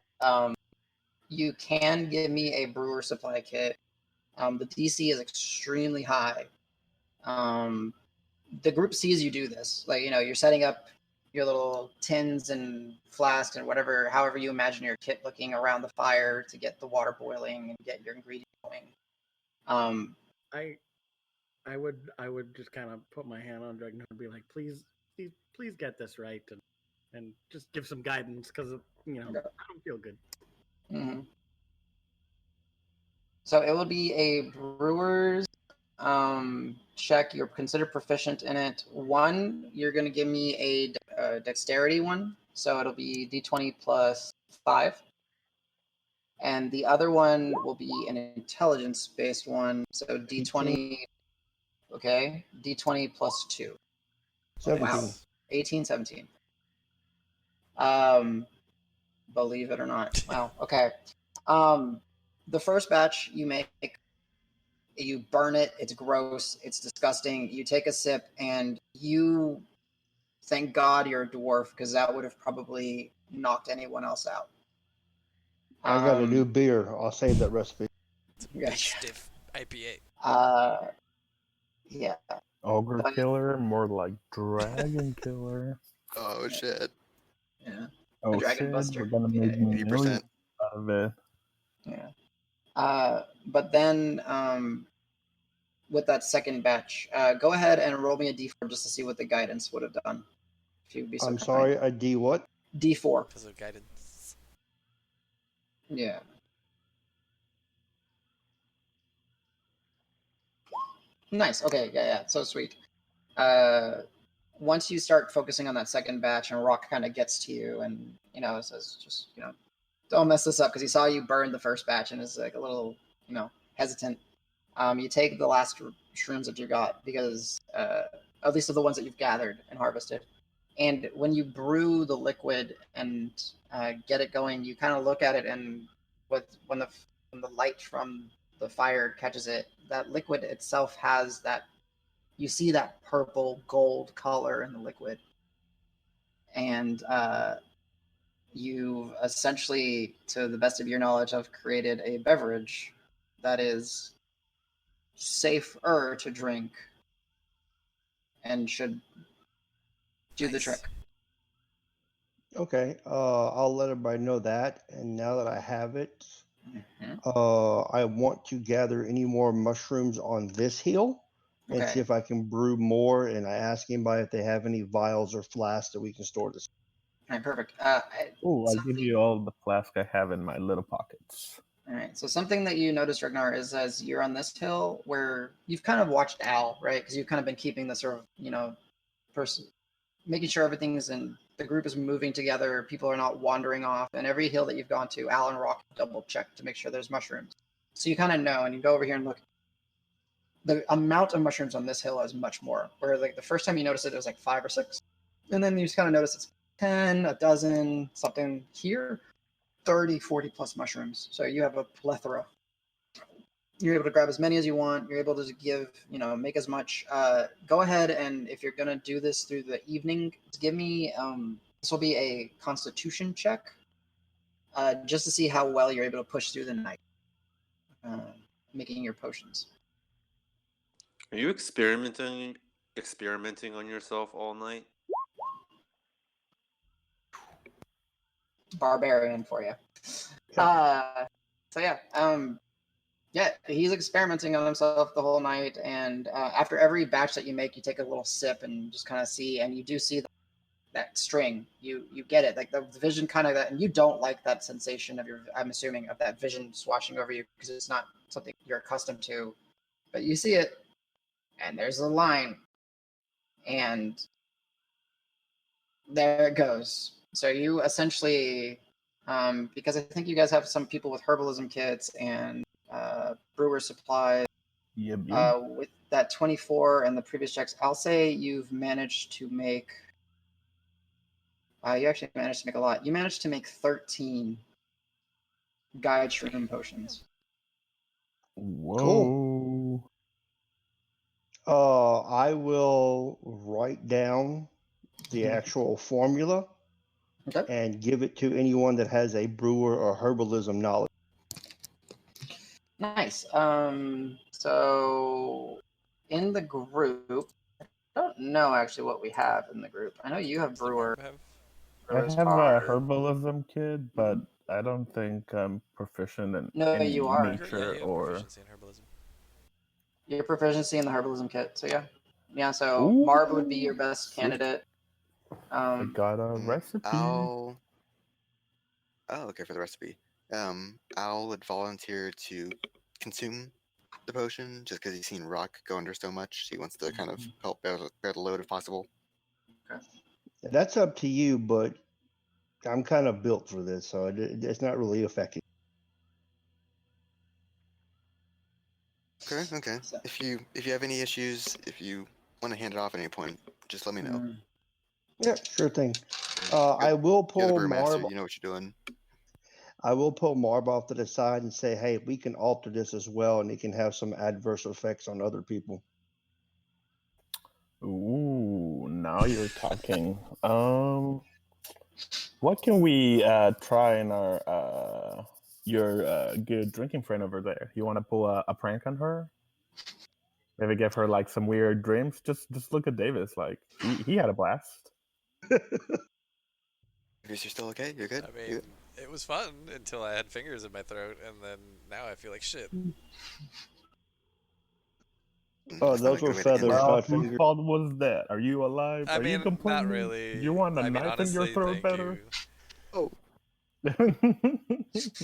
you can give me a brewer supply kit. The DC is extremely high. The group sees you do this. Like, you're setting up your little tins and flasks and whatever, however you imagine your kit looking around the fire to get the water boiling and get your ingredients going. I I would just kind of put my hand on Dregnar and be like, please get this right, and just give some guidance because I don't feel good. Mm-hmm. So it will be a brewer's check. You're considered proficient in it. One, you're going to give me a dexterity one, so it'll be d20 plus 5. And the other one will be an intelligence based one, so d20. Okay, d20 plus 2. 17. Wow, 18, 17. Believe it or not. Wow. Okay. The first batch you make, you burn it. It's gross. It's disgusting. You take a sip, and you thank God you're a dwarf because that would have probably knocked anyone else out. I got a new beer. I'll save that recipe. It's a big Gotcha. stiff IPA. Yeah. Ogre But- killer, more like dragon killer. Oh shit. Yeah. Oh Dragon shit, Buster. we're gonna make 80%. millions out of it. Yeah. But then with that second batch, go ahead and roll me a d4 just to see what the guidance would have done. If you'd be so I'm kind. sorry, a D what? D4. Because of guidance. Yeah. Nice. Okay. Yeah. So sweet. Once you start focusing on that second batch, and Roque kind of gets to you, and says, "Just don't mess this up," because he saw you burn the first batch and is like a little hesitant. You take the last shrooms that you got because at least of the ones that you've gathered and harvested. And when you brew the liquid and get it going, you kind of look at it, and when the light from the fire catches it, that liquid itself has that. You see that purple gold color in the liquid, and you've essentially, to the best of your knowledge, have created a beverage that is safer to drink and should do the Nice. trick. Okay, I'll let everybody know that. And now that I have it, Mhm. I want to gather any more mushrooms on this hill and see Okay. if I can brew more. And I ask anybody if they have any vials or flasks that we can store this. All right, perfect. Oh, I'll give you all the flask I have in my little pockets. All right. So something that you notice, Dregnar, is as you're on this hill where you've kind of watched Al, right? Because you've kind of been keeping the sort of, person, making sure everything's in the group is moving together. People are not wandering off. And every hill that you've gone to, Al and Roque double check to make sure there's mushrooms. So you kind of know, and you go over here and look. The amount of mushrooms on this hill is much more. Where like the first time you notice it was like 5 or 6, and then you just kind of notice it's 10, a dozen, something here. 30, 40 plus mushrooms. So you have a plethora. You're able to grab as many as you want. You're able to give, make as much. Go ahead, and if you're going to do this through the evening, give me, this will be a constitution check, just to see how well you're able to push through the night, making your potions. Are you experimenting on yourself all night? Barbarian for you. So yeah, he's experimenting on himself the whole night, and after every batch that you make, you take a little sip and just kind of see, and you do see that string. You get it, like the vision kind of that, and you don't like that sensation of I'm assuming, of that vision swashing over you because it's not something you're accustomed to, but you see it, and there's a line, and there it goes. So you essentially, because I think you guys have some people with herbalism kits and brewer supplies. Yep. With that 24 and the previous checks, I'll say you've managed to make. You actually managed to make a lot. You managed to make 13 guide shroom potions. Whoa. Cool. I will write down the actual formula Okay. and give it to anyone that has a brewer or herbalism knowledge. Nice. So in the group, I don't know actually what we have in the group. I know you have Does the brewer. Marb have? I brewer's have a fire. herbalism kit, but I don't think I'm proficient in No, any you are. Yeah, nature you have or. proficiency in herbalism. Your proficiency in the herbalism kit. So yeah. So Ooh, Marb would be your best sweet. candidate. I got a recipe. Oh, okay, for the recipe. I'll volunteer to consume the potion just because he's seen Rock go under so much. He wants to kind of help bear the load if possible. That's up to you, but I'm kind of built for this, so it's not really affecting. Okay. If you have any issues, if you want to hand it off at any point, just let me know. Yeah, sure thing. I will You're the pull brewmaster. Marb. You know what you're doing. I will pull Marb off to the side and say, "Hey, we can alter this as well, and it can have some adverse effects on other people." Ooh, now you're talking. What can we try in our your good drinking friend over there? You want to pull a prank on her? Maybe give her like some weird dreams. Just look at Davis. Like he had a blast. Davis, you're still okay? You're good? I mean, it was fun until I had fingers in my throat, and then now I feel like shit. Oh, That's not those a were good way to end feathers, it. Well, not whose fingers. fault was that? Are you alive? I Are you mean, complaining? not really. You want a I mean, knife in your honestly, throat thank better? Oh,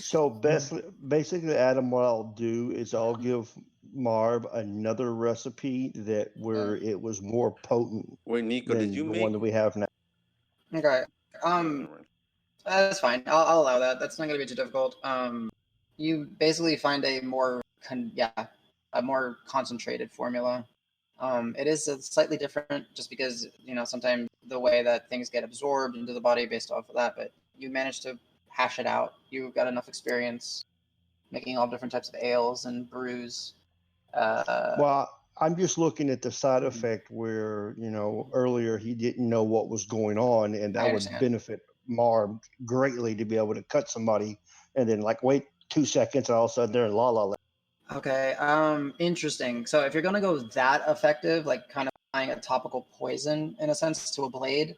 So basically, Adam, what I'll do is I'll give Marb another recipe that where it was more potent Wait, Nico, did than you the make? one that we have now. Okay. Yeah, never mind. That's fine. I'll allow that. That's not going to be too difficult. You basically find a more concentrated formula. It is slightly different just because sometimes the way that things get absorbed into the body based off of that, but you manage to hash it out. You've got enough experience making all different types of ales and brews. Well, I'm just looking at the side effect where earlier he didn't know what was going on, and I that would understand. benefit Marb greatly to be able to cut somebody and then wait 2 seconds and all of a sudden they're in la la land. Okay. Interesting. So if you're gonna go that effective, like kind of applying a topical poison in a sense to a blade,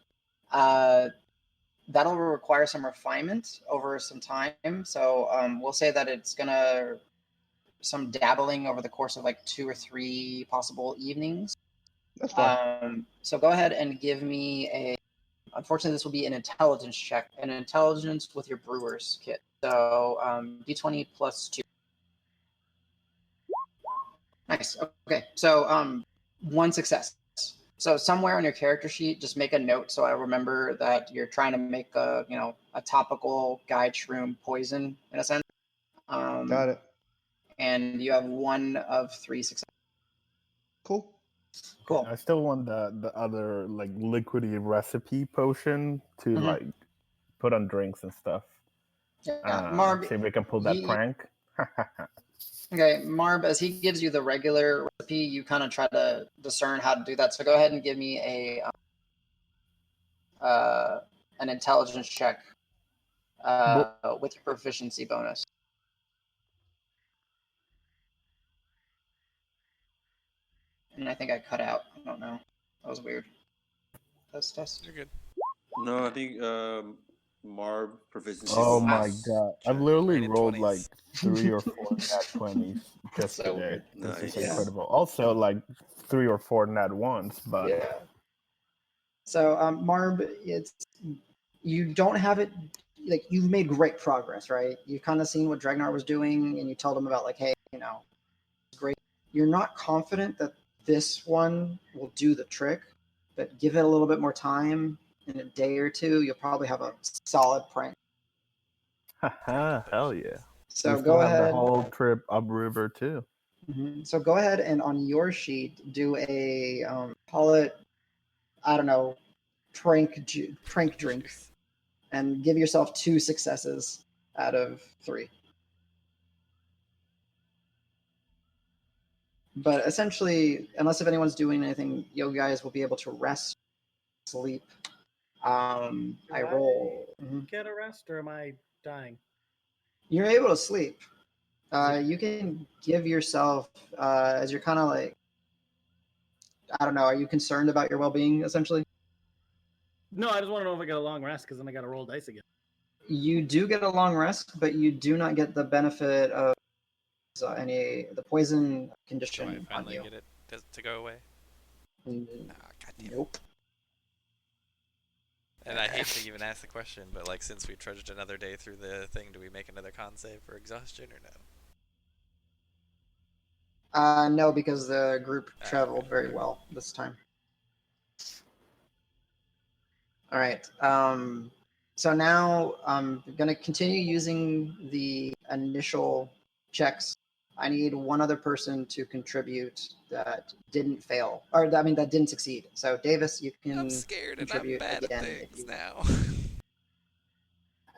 that'll require some refinement over some time. So we'll say that it's gonna some dabbling over the course of like 2 or 3 possible evenings. That's fine. So go ahead and give me a. Unfortunately, this will be an intelligence check, an intelligence with your brewer's kit. So d20 plus 2. Nice. Okay. So one success. So somewhere on your character sheet, just make a note so I remember that you're trying to make a topical guide shroom poison in a sense. Got it. And you have 1 of 3 successes. Cool. Cool. I still want the other like liquidy recipe potion to like put on drinks and stuff. Yeah, Marb. See if we can pull that prank. Okay, Marb, as he gives you the regular recipe, you kind of try to discern how to do that. So go ahead and give me an intelligence check with your proficiency bonus. And I think I cut out. I don't know. That was weird. Test. You're good. No, I think Marb proficiency. Oh bonus. my god! I've literally Rated rolled 20s. like 3 or 4 nat 20s just So today. weird. This is Nice. incredible. Also, like 3 or 4 nat ones, but Yeah. So Marb, you don't have it. Like you've made great progress, right? You've kind of seen what Dregnar was doing, and you told him about hey, it's great. You're not confident that this one will do the trick, but give it a little bit more time. In a day or 2, you'll probably have a solid prank. haha, hell yeah! So we still go have ahead. the whole trip upriver too. So go ahead and on your sheet do a call it, I don't know, prank drink, Jeez. and give yourself 2 successes out of 3. But essentially, unless if anyone's doing anything, you guys will be able to rest, sleep. I roll. Get a rest, or am I dying? You're able to sleep. You can give yourself as you're kind of like, I don't know. Are you concerned about your well-being essentially? No, I just want to know if I get a long rest because then I got to roll dice again. You do get a long rest, but you do not get the benefit of the poison Do I condition on finally you. get it to go away? Mm, Goddamn. Nope. And I hate to even ask the question, but like, since we trudged another day through the thing, do we make another con save for exhaustion or no? No, because the group traveled Okay. very well this time. All right. So now I'm going to continue using the initial checks. I need one other person to contribute that didn't fail, or I mean that didn't succeed. So Davis, you can I'm scared and I'm contribute bad at again if things you now. Ah.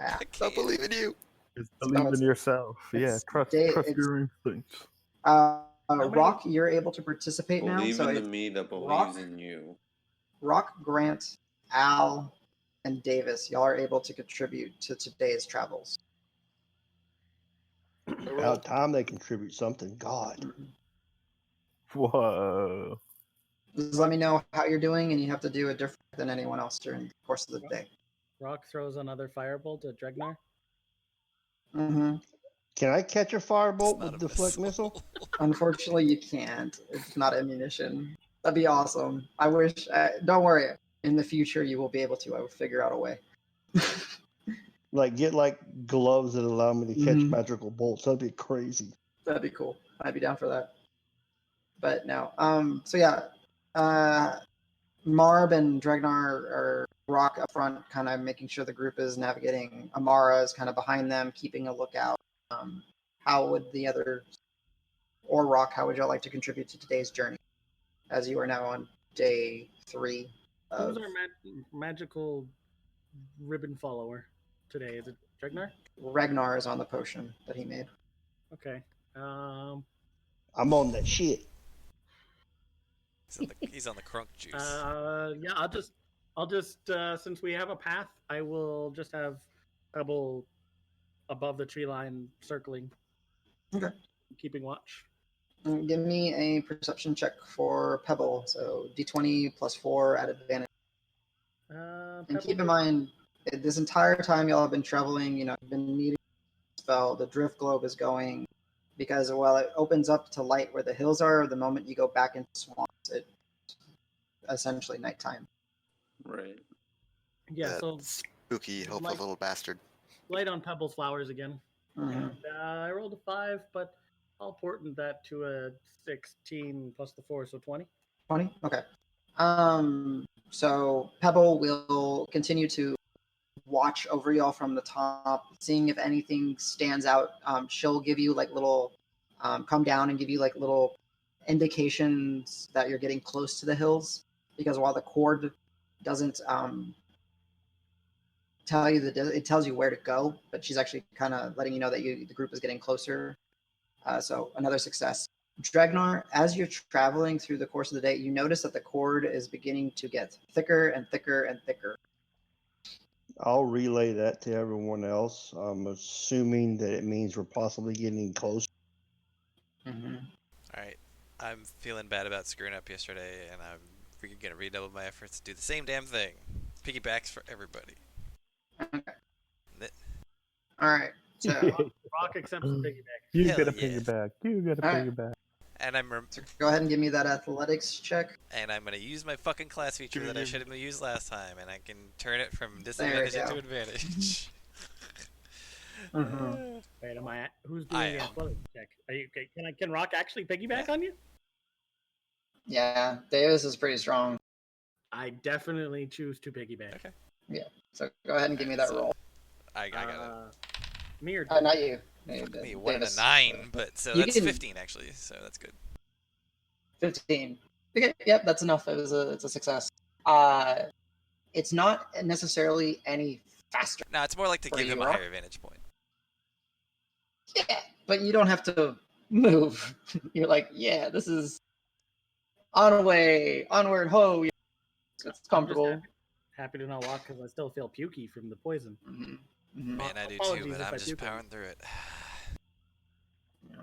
I I can't. believe in you. Just believe in it's- yourself. Yeah, it's trust it's- your instincts. Rock, you're able to participate now. Believe So in the it's me that believes Rock, in you. Rock, Grant, Al, and Davis. Y'all are able to contribute to today's travels. About time they contribute something. God. Whoa. Just let me know how you're doing, and you have to do it different than anyone else during the course of the day. Rock throws another firebolt at Dregnar. Mm-hmm. Can I catch a firebolt It's not with a deflect missile. missile? Unfortunately, you can't. It's not ammunition. That'd be awesome. I wish. Don't worry. In the future, you will be able to. I will figure out a way. Like get like gloves that allow me to catch Mhm. magical bolts. That'd be crazy. That'd be cool. I'd be down for that. But no. So yeah. Marb and Dregnar are Rock up front, kind of making sure the group is navigating. Amara is kind of behind them, keeping a lookout. How would the other, or Rock, how would y'all like to contribute to today's journey? As you are now on day 3 of Who's our magical ribbon follower today? Is it Dregnar? Ragnar is on the potion that he made. Okay. I'm on that shit. He's on the crunk juice. Yeah, I'll just since we have a path, I will just have Pebble above the tree line circling. Okay. Keeping watch. Give me a perception check for Pebble. So d20 plus 4 at advantage. And keep in mind, this entire time y'all have been traveling, you've been needing a spell. The drift globe is going because while it opens up to light where the hills are, the moment you go back into swamps, it's essentially nighttime. Right. Yeah, That so spooky, hopeful light- little bastard. light on Pebble's flowers again. Mhm. And I rolled a 5, but I'll portent that to a 16 plus the 4, so 20. 20? Okay. So Pebble will continue to watch over y'all from the top, seeing if anything stands out. She'll give you like little, come down and give you like little indications that you're getting close to the hills. Because while the cord doesn't tell you it tells you where to go, but she's actually kind of letting you know that the group is getting closer. So another success. Dregnar, as you're traveling through the course of the day, you notice that the cord is beginning to get thicker and thicker and thicker. I'll relay that to everyone else. I'm assuming that it means we're possibly getting close. Mm-hmm. Alright. I'm feeling bad about screwing up yesterday, and I'm going to redouble my efforts to do the same damn thing. Piggybacks for everybody. Okay. All right. So, Rock accepts the piggyback. You Hell get a yeah. piggyback. You get a Alright. piggyback. And I'm so go ahead and give me that athletics check. going to use my fucking class feature that I should have used last time, and I can turn it from disadvantage into go. advantage. Mm-hmm. Wait, who's I doing the am. athletics check? Are you okay? Can Rock actually piggyback on you? Yeah, Davis is pretty strong. I definitely choose to piggyback. Okay. So go ahead and give me that roll. I got it. Me or Not you. Me, 1 and a Davis. 9, but so You that's can- 15 actually, so that's good. 15. Okay, yep, that's enough. It's a success. It's not necessarily any faster. No, it's more like to For give you, him a Rock? higher vantage point. Yeah, but you don't have to move. You're like, yeah, this is onward, ho. It's comfortable. happy to not walk because I still feel pukey from the poison. Mhm, mhm. Man, I do too, Apologies but if I'm I just puke on powering through it. Yeah.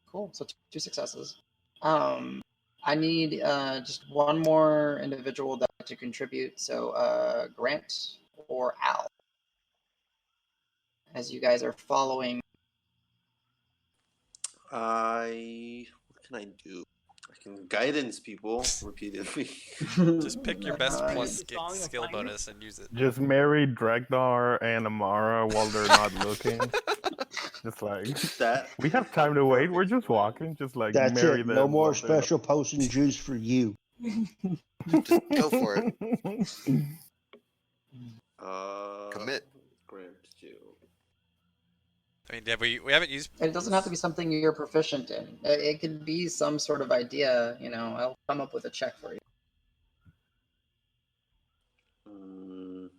Cool. So 2 successes. I need just one more individual to contribute. So Grant or Al, as you guys are following. What can I do? I can guidance people repeatedly. Just pick your best Nice. plus Song of skill Fire? bonus and use it. Just marry Dregnar and Amara while they're not looking. Just like That we have time to wait. We're just walking. Just like That's marry it. them. No more while they're not- special potion juice for you. Just go for it. Commit. Grant you. I mean, yeah, we haven't used. It doesn't have to be something you're proficient in. It can be some sort of idea. I'll come up with a check for you. Mm,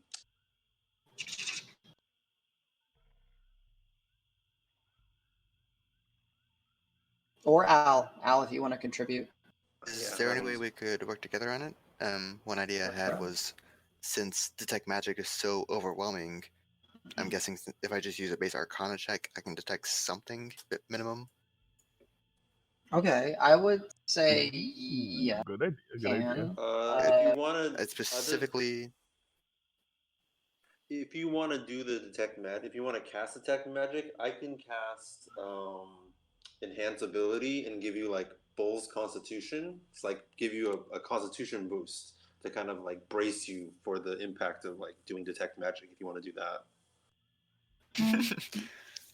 Or Al, if you want to contribute. Is Yeah, there that any way one's- we could work together on it? One idea I had was, since detect magic is so overwhelming, I'm guessing if I just use a base Arcana check, I can detect something at minimum. Okay, I would say yeah. Good idea. Good idea. Can. if you want to, It's specifically. if you want to do the detect magic, if you want to cast detect magic, I can cast enhance ability and give you like Bull's Constitution. It's like give you a Constitution boost to kind of like brace you for the impact of like doing detect magic. If you want to do that,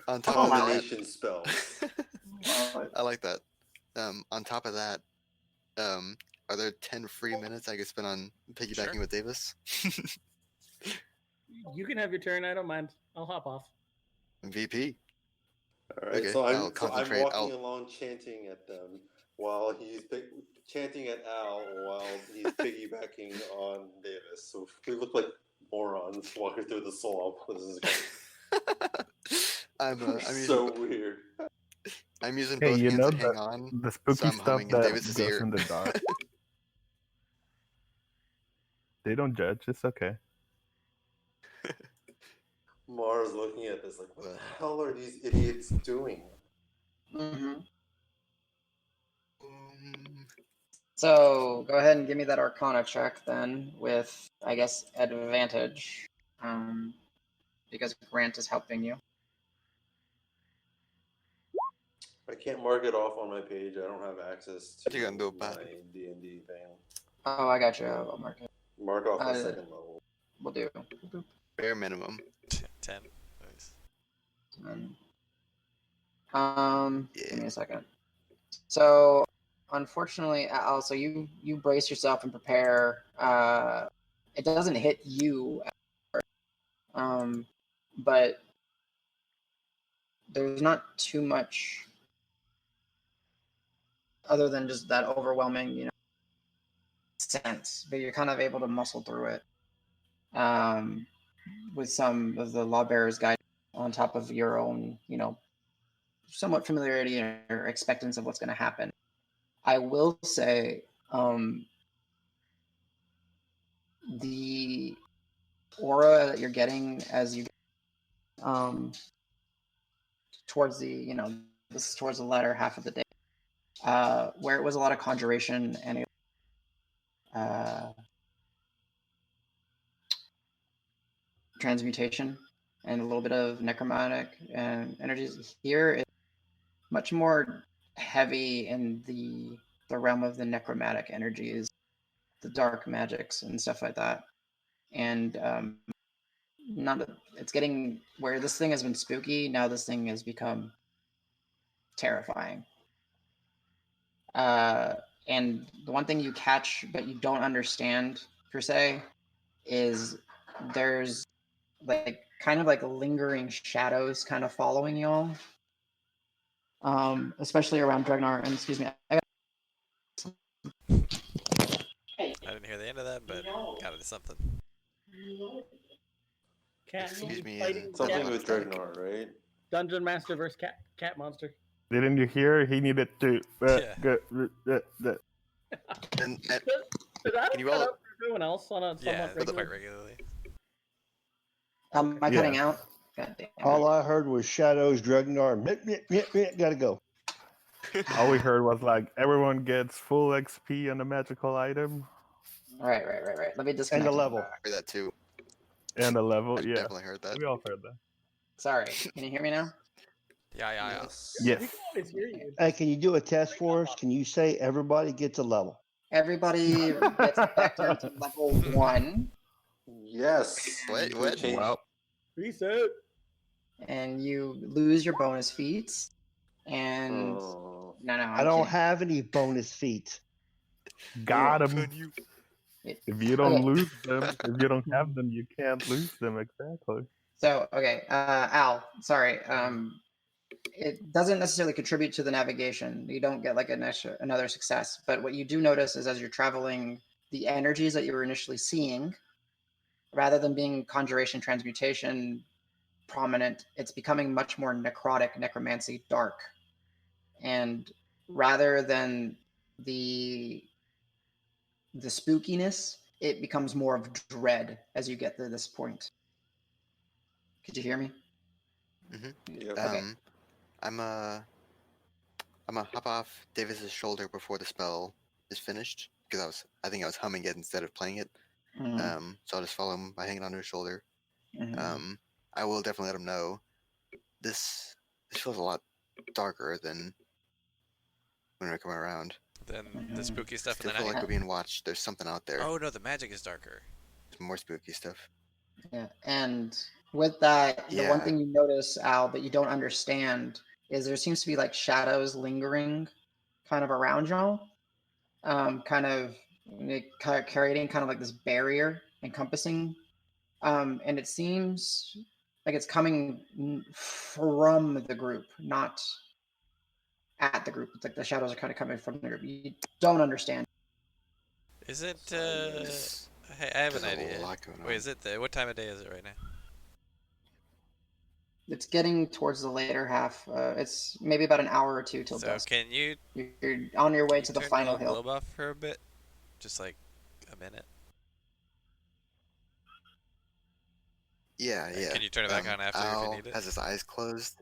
On top of that, combination spells. I like that. On top of that, are there 10 free minutes I could spend on piggybacking Sure. with Davis? You can have your turn. I don't mind. I'll hop off. VP. All right, Okay, so I'll I'm concentrate. walking along chanting at them while he's chanting at Al while he's piggybacking on Davis. So we look like morons walking through the swamp. This is I'm so using, weird. I'm using Hey, both you hands know to hang on. the spooky so I'm stuff humming in that Davis's goes ear. in the dark. They don't judge. It's okay. Mars looking at this like, what the hell are these idiots doing? Mm-hmm. Um, So go ahead and give me that Arcana check then, with I guess advantage, because Grant is helping you. I can't mark it off on my page. I don't have access to You gotta do it my back. D&D thing. Oh, I got you. I'll mark it. Mark off the Uh, second level. We'll do. bare minimum. 10. Nice. Give me a second. So, unfortunately, also you brace yourself and prepare. It doesn't hit you, but there's not too much other than just that overwhelming, sense. But you're kind of able to muscle through it, with some of the lawbearer's guide on top of your own, somewhat familiarity or expectance of what's going to happen. I will say, the aura that you're getting as you towards this is towards the latter half of the day, where it was a lot of conjuration and transmutation and a little bit of necromantic and energies. Here it's much more heavy in the realm of the necromantic energies, the dark magics and stuff like that. And it's getting where this thing has been spooky, now this thing has become terrifying. And the one thing you catch but you don't understand per se is there's like kind of like lingering shadows kind of following y'all, especially around Dregnar. And excuse me, I didn't hear the end of that, but got it something. Cat Excuse me, fighting and Something cat with monster. Dregnar, right? Dungeon Master versus cat monster. Didn't you hear? He needed to. Yeah. And Did I Can you cut roll- out for everyone else on a Yeah, somewhat regular? quite regularly. am I cutting out? God damn. All I heard was shadows, Dregnar. Gotta go. All we heard was like everyone gets full XP on a magical item Right. Let me disconnect. And the level. I heard that too. and a level. I Yeah, definitely heard that. we all heard that. Sorry, can you hear me now? Yeah. Yes. We Yes. can always hear you. Hey, can you do a test for us? Can you say everybody gets a level? Everybody gets affected to level 1, Yes. What? We What? changed. Well, Reset. and you lose your bonus feats. And Oh. no, I I'm don't kidding. have any bonus feats. got him. It- If you don't okay. lose them, if you don't have them, you can't lose them. Exactly. So, okay, Al, sorry. It doesn't necessarily contribute to the navigation. You don't get like another success. But what you do notice is as you're traveling, the energies that you were initially seeing, rather than being conjuration, transmutation prominent, it's becoming much more necrotic, necromancy, dark. And rather than the spookiness, it becomes more of dread as you get to this point. Could you hear me? Yep. Okay. I'm gonna hop off Davis's shoulder before the spell is finished because I think I was humming it instead of playing it. Mhm. So I'll just follow him by hanging onto his shoulder. Mhm. I will definitely let him know this feels a lot darker than when we're coming around. Then Mhm. the spooky stuff in Still the feel night. like we're being watched. There's something out there. Oh no, the magic is darker. There's more spooky stuff. Yeah, and with that, the one Yeah. thing you notice, Al, that you don't understand is there seems to be like shadows lingering kind of around y'all, kind of creating kind of like this barrier encompassing, and it seems like it's coming from the group, not at the group. It's like the shadows are kind of coming from the group. You don't understand. Is it? There's Hey, I have an there's a idea. lot going on. Wait, is it? What time of day is it right now? It's getting towards the later half. It's maybe about an hour or two till So dusk. can you You're on your way to the turn final your hill. globe off for a bit? Just like a minute. Yeah, And yeah. can you turn it back on after if you Al need it? has his eyes closed.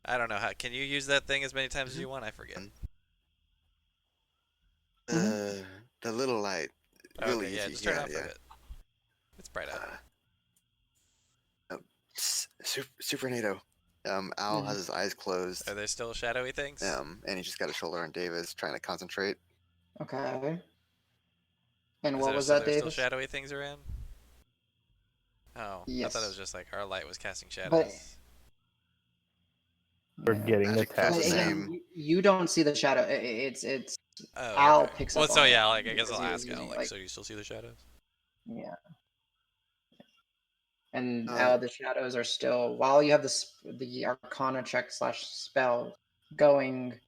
I don't know how. Can you use that thing as many times as you want? I forget. Mhm. The little light, really Okay, yeah, easy. just turn it Yeah, off for yeah. a bit. It's bright out. Super NATO. Al has his eyes closed. Are there still shadowy things? And he just got a shoulder on Davis, trying to concentrate. Okay. And Is what there, was so that, there's still Davis? shadowy things around? Oh, I thought it was Yes. just like our light was casting shadows. But We're yeah. getting Magic feels But the attacked now. same. you don't see the shadow. It's Oh, Al okay. picks Well, up so on yeah, it like I guess because I'll he was ask Al. using Like, like so do you still see the shadows? yeah. And Uh, the shadows are still while you have the Arcana check / spell going.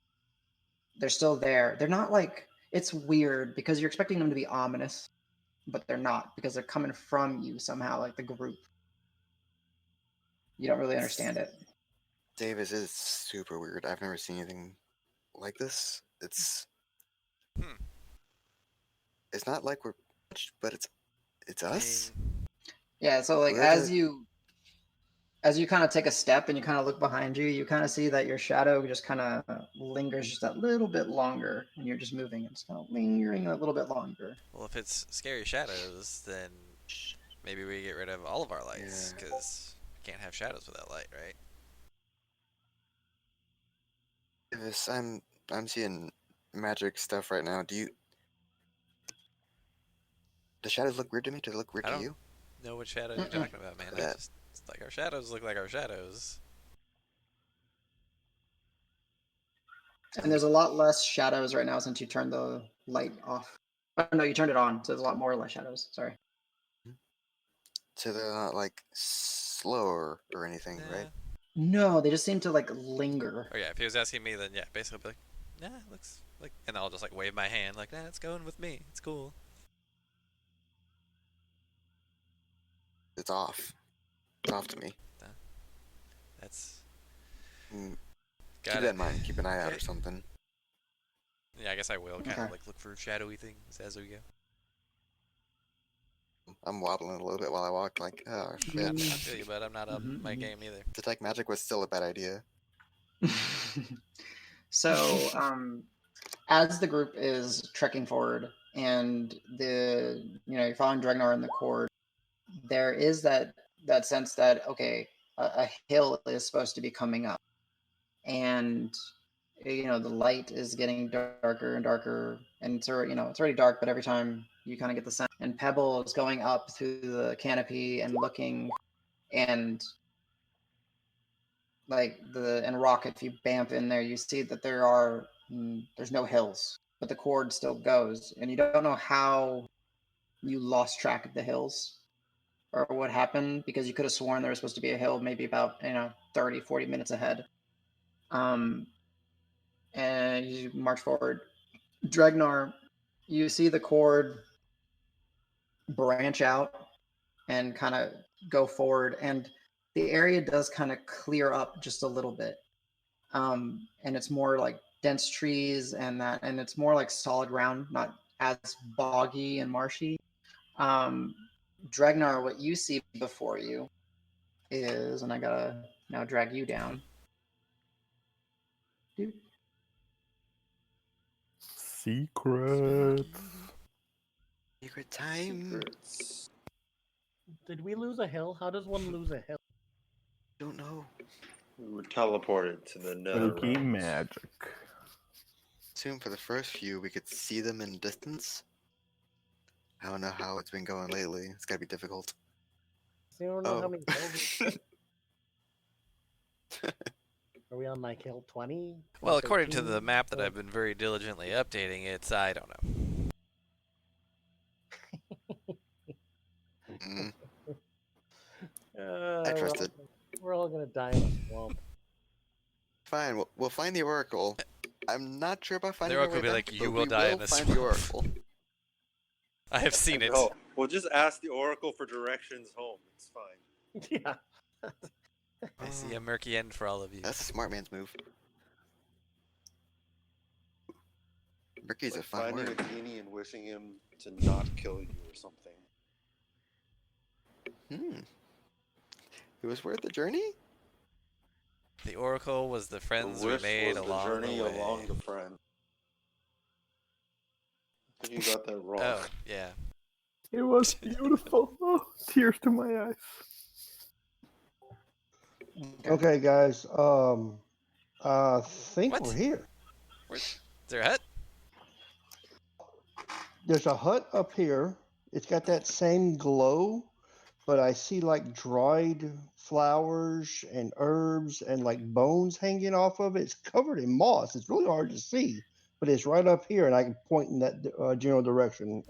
They're still there. They're not like it's weird because you're expecting them to be ominous, but they're not because they're coming from you somehow, like the group. You don't really understand it. Davis is super weird. I've never seen anything like this. It's not like we're, but it's I us. mean, Yeah, so like We're as the you kind of take a step and you kind of look behind you, you kind of see that your shadow just kind of lingers just a little bit longer, and you're just moving. It's kind of lingering a little bit longer. well, if it's scary shadows, then maybe we get rid of all of our lights Yeah. because we can't have shadows without light, right? Davis. I'm seeing magic stuff right now. The shadows look weird to me? Do they look weird I to don't you? know what shadows you're Mm-mm. talking about, man. That- It's like our shadows look like our shadows. And there's a lot less shadows right now since you turned the light off. Oh, no, you turned it on, so there's a lot more less shadows. Sorry. So they're not like slower or anything, right? No, they just seem to like linger. Oh yeah, if he was asking me, then yeah, basically I'd be like, nah, it looks like, and I'll just like wave my hand like, nah, it's going with me. It's cool. It's off. It's off to me. That's Mm, got Keep it. that in mind. Keep an eye out Okay. or something. Yeah, I guess I will kind Okay. of like look for shadowy things as we go. I'm wobbling a little bit while I walk, like, oh Yeah, shit. I feel you, but I'm not on my game either. Detect magic was still a bad idea. So, as the group is trekking forward and you're following Dregnar in the cord, there is that sense that okay, a hill is supposed to be coming up, and the light is getting darker and darker, and it's already dark, but every time you kind of get the sound. And Pebble is going up through the canopy and looking, and and Roque, if you bamf in there, you see that there's no hills, but the cord still goes, and you don't know how you lost track of the hills or what happened, because you could have sworn there was supposed to be a hill maybe about 30-40 minutes ahead. And you march forward. Dregnar, you see the cord branch out and kind of go forward, and the area does kind of clear up just a little bit. And it's more like dense trees and it's more like solid ground, not as boggy and marshy. Dregnar, what you see before you is, and I gotta now drag you down. Secrets. Secret time. Secrets. Did we lose a hill? How does one lose a hill? Don't know. We were teleported to the nether Spooky realms. magic. Assume for the first few we could see them in distance. I don't know how it's been going lately. It's gotta be difficult. So you don't know Oh. how many hills we hit? Are we on like hill 20? Well, according to 13? the map that I've been very diligently updating, I don't know. Mm, Uh, I trust it. We're all gonna die in a swamp. Fine, we'll find the oracle. I'm not sure about finding The Oracle our way will be back, like, "You but will we die will in this find the swamp." oracle. I have seen it. No, we'll just ask the Oracle for directions home. It's fine. Yeah. I see a murky end for all of you. That's a smart man's move. Murky's Like a fun finding word. a genie and wishing him to not kill you or something. It was worth the journey? The Oracle was the friends the we wish made was along the journey the way. along the friend. I think you got that wrong. Oh, yeah. It was beautiful. Oh, tears to my eyes. Okay, guys. I think What? we're here. Is there a hut? There's a hut up here. It's got that same glow, but I see like dried flowers and herbs and like bones hanging off of it. It's covered in moss. It's really hard to see, but it's right up here, and I can point in that general direction.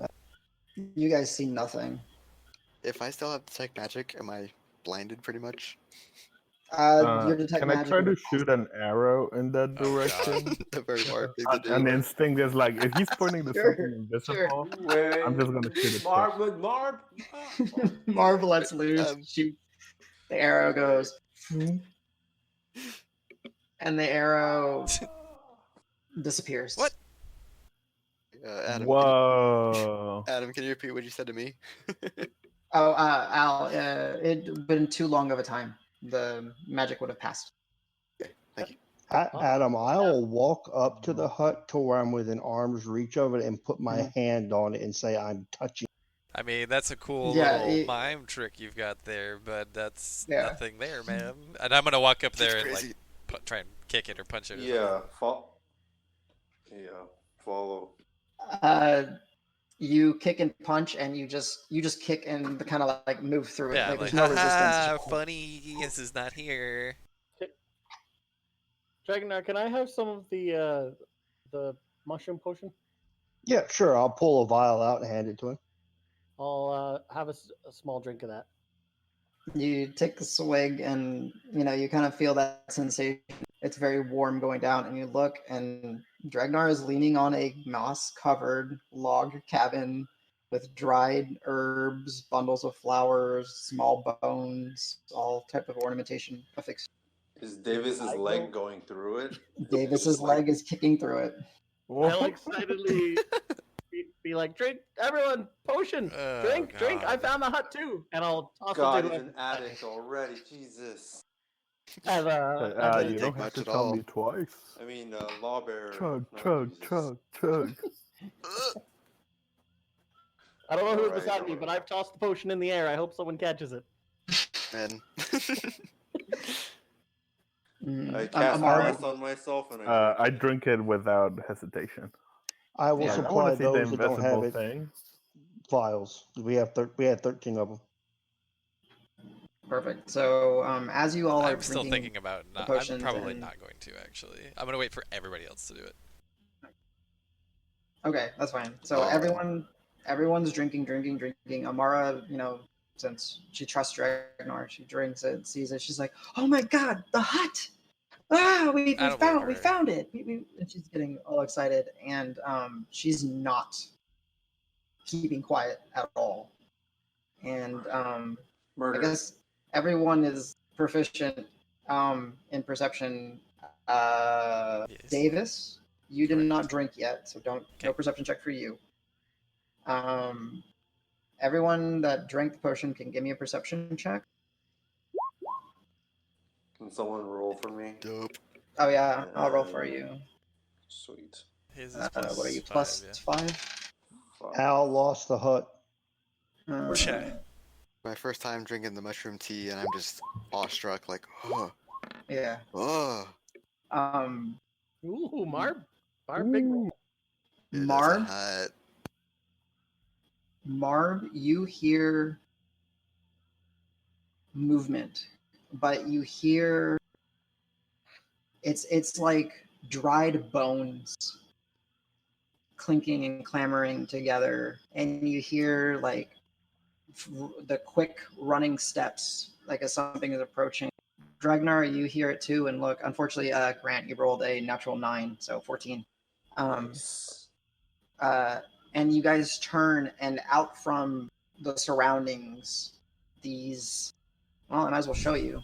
You guys see nothing. If I still have detect magic, am I blinded pretty much? Your detect Can I magic try to would- shoot an arrow in that Oh, direction? A very hard thing to do. An instinct is like, if he's pointing to Sure, something invisible, Wait, I'm just gonna shoot it. Marb, Marb. Marb lets loose, shoot. The arrow goes, and the arrow disappears. What? Adam, Whoa. Adam, can you repeat what you said to me? Oh, Al, it'd been too long of a time. The magic would have passed. Thank you. Adam, I'll walk up to the hut to where I'm within arm's reach of it and put my hand on it and say I'm touching. I mean, that's a cool Yeah, little mime trick you've got there, but that's Yeah. nothing there, man. And I'm gonna walk up It's there and crazy. like try and kick it or punch it. Or Yeah, follow. You kick and punch, and you just kick and kind of like move through it. Yeah, like like, there's no haha, resistance. funny, this is not here. Dregnar, can I have some of the mushroom potion? Yeah, sure. I'll pull a vial out and hand it to him. I'll have a small drink of that. You take a swig, and you kind of feel that sensation. It's very warm going down, and you look, and Dregnar is leaning on a moss-covered log cabin with dried herbs, bundles of flowers, small bones, all type of ornamentation affixed. Is Davis's leg going through it? Davis's leg is kicking through it. I'll excitedly be like, drink, everyone, potion, Oh, drink, I God. found the hut too, and I'll toss God, it he's to an addict already. Jesus. As You take don't have much to at tell all. me twice. I mean, lawbearer. Chug, not chug, Jesus. chug, chug. I don't know who's Alright. beside me, but I've tossed the potion in the air. I hope someone catches it. Man. I cast Amara, ice on myself and I I drink drink it without hesitation. I will Yeah. I want supply to see the those that don't have invisible it thing. vials. We had 13 of them. perfect. So as you all are I'm still drinking thinking about the not. I'm potions probably and- not going to actually. I'm gonna wait for everybody else to do it. Okay, that's fine. So Oh. everyone's drinking. Amara, since she trusts Dregnar, she drinks it, sees it. She's like, "Oh my god, the hut! Ah, we I don't believe found we her. found it!" And she's getting all excited, and she's not keeping quiet at all. And I murder. guess everyone is proficient in perception. Yes. Davis, you did Correct. not drink yet, so no Okay. perception check for you. Everyone that drank the potion can give me a perception check. Can someone roll for me? Dope. Oh yeah, I'll roll for you. Sweet. His is What are you, +5, plus yeah. 5? Al lost the hut. Okay. My first time drinking the mushroom tea, and I'm just awestruck, like, oh, Yeah. oh. Um, Ooh, Marb. Marb, big roll. Dude, that's a Marb, hut. Marb, you hear movement, but you hear it's like dried bones clinking and clamoring together, and you hear like the quick running steps, like as something is approaching. Dregnar, you hear it too, and look. Unfortunately, Grant, you rolled a natural 9, so 14. Nice. And you guys turn, and out from the surroundings, these. Well, I might as well show you.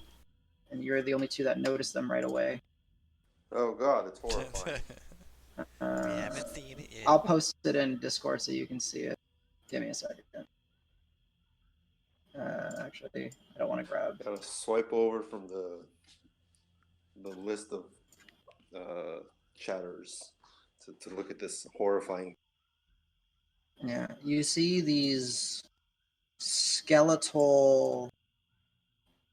And you're the only two that notice them right away. Oh god, it's horrifying. We haven't seen it yet. I'll post it in Discord so you can see it. Give me a second. Actually, I don't want to grab. Gotta swipe over from the list of chatters to look at this horrifying. Yeah, you see these skeletal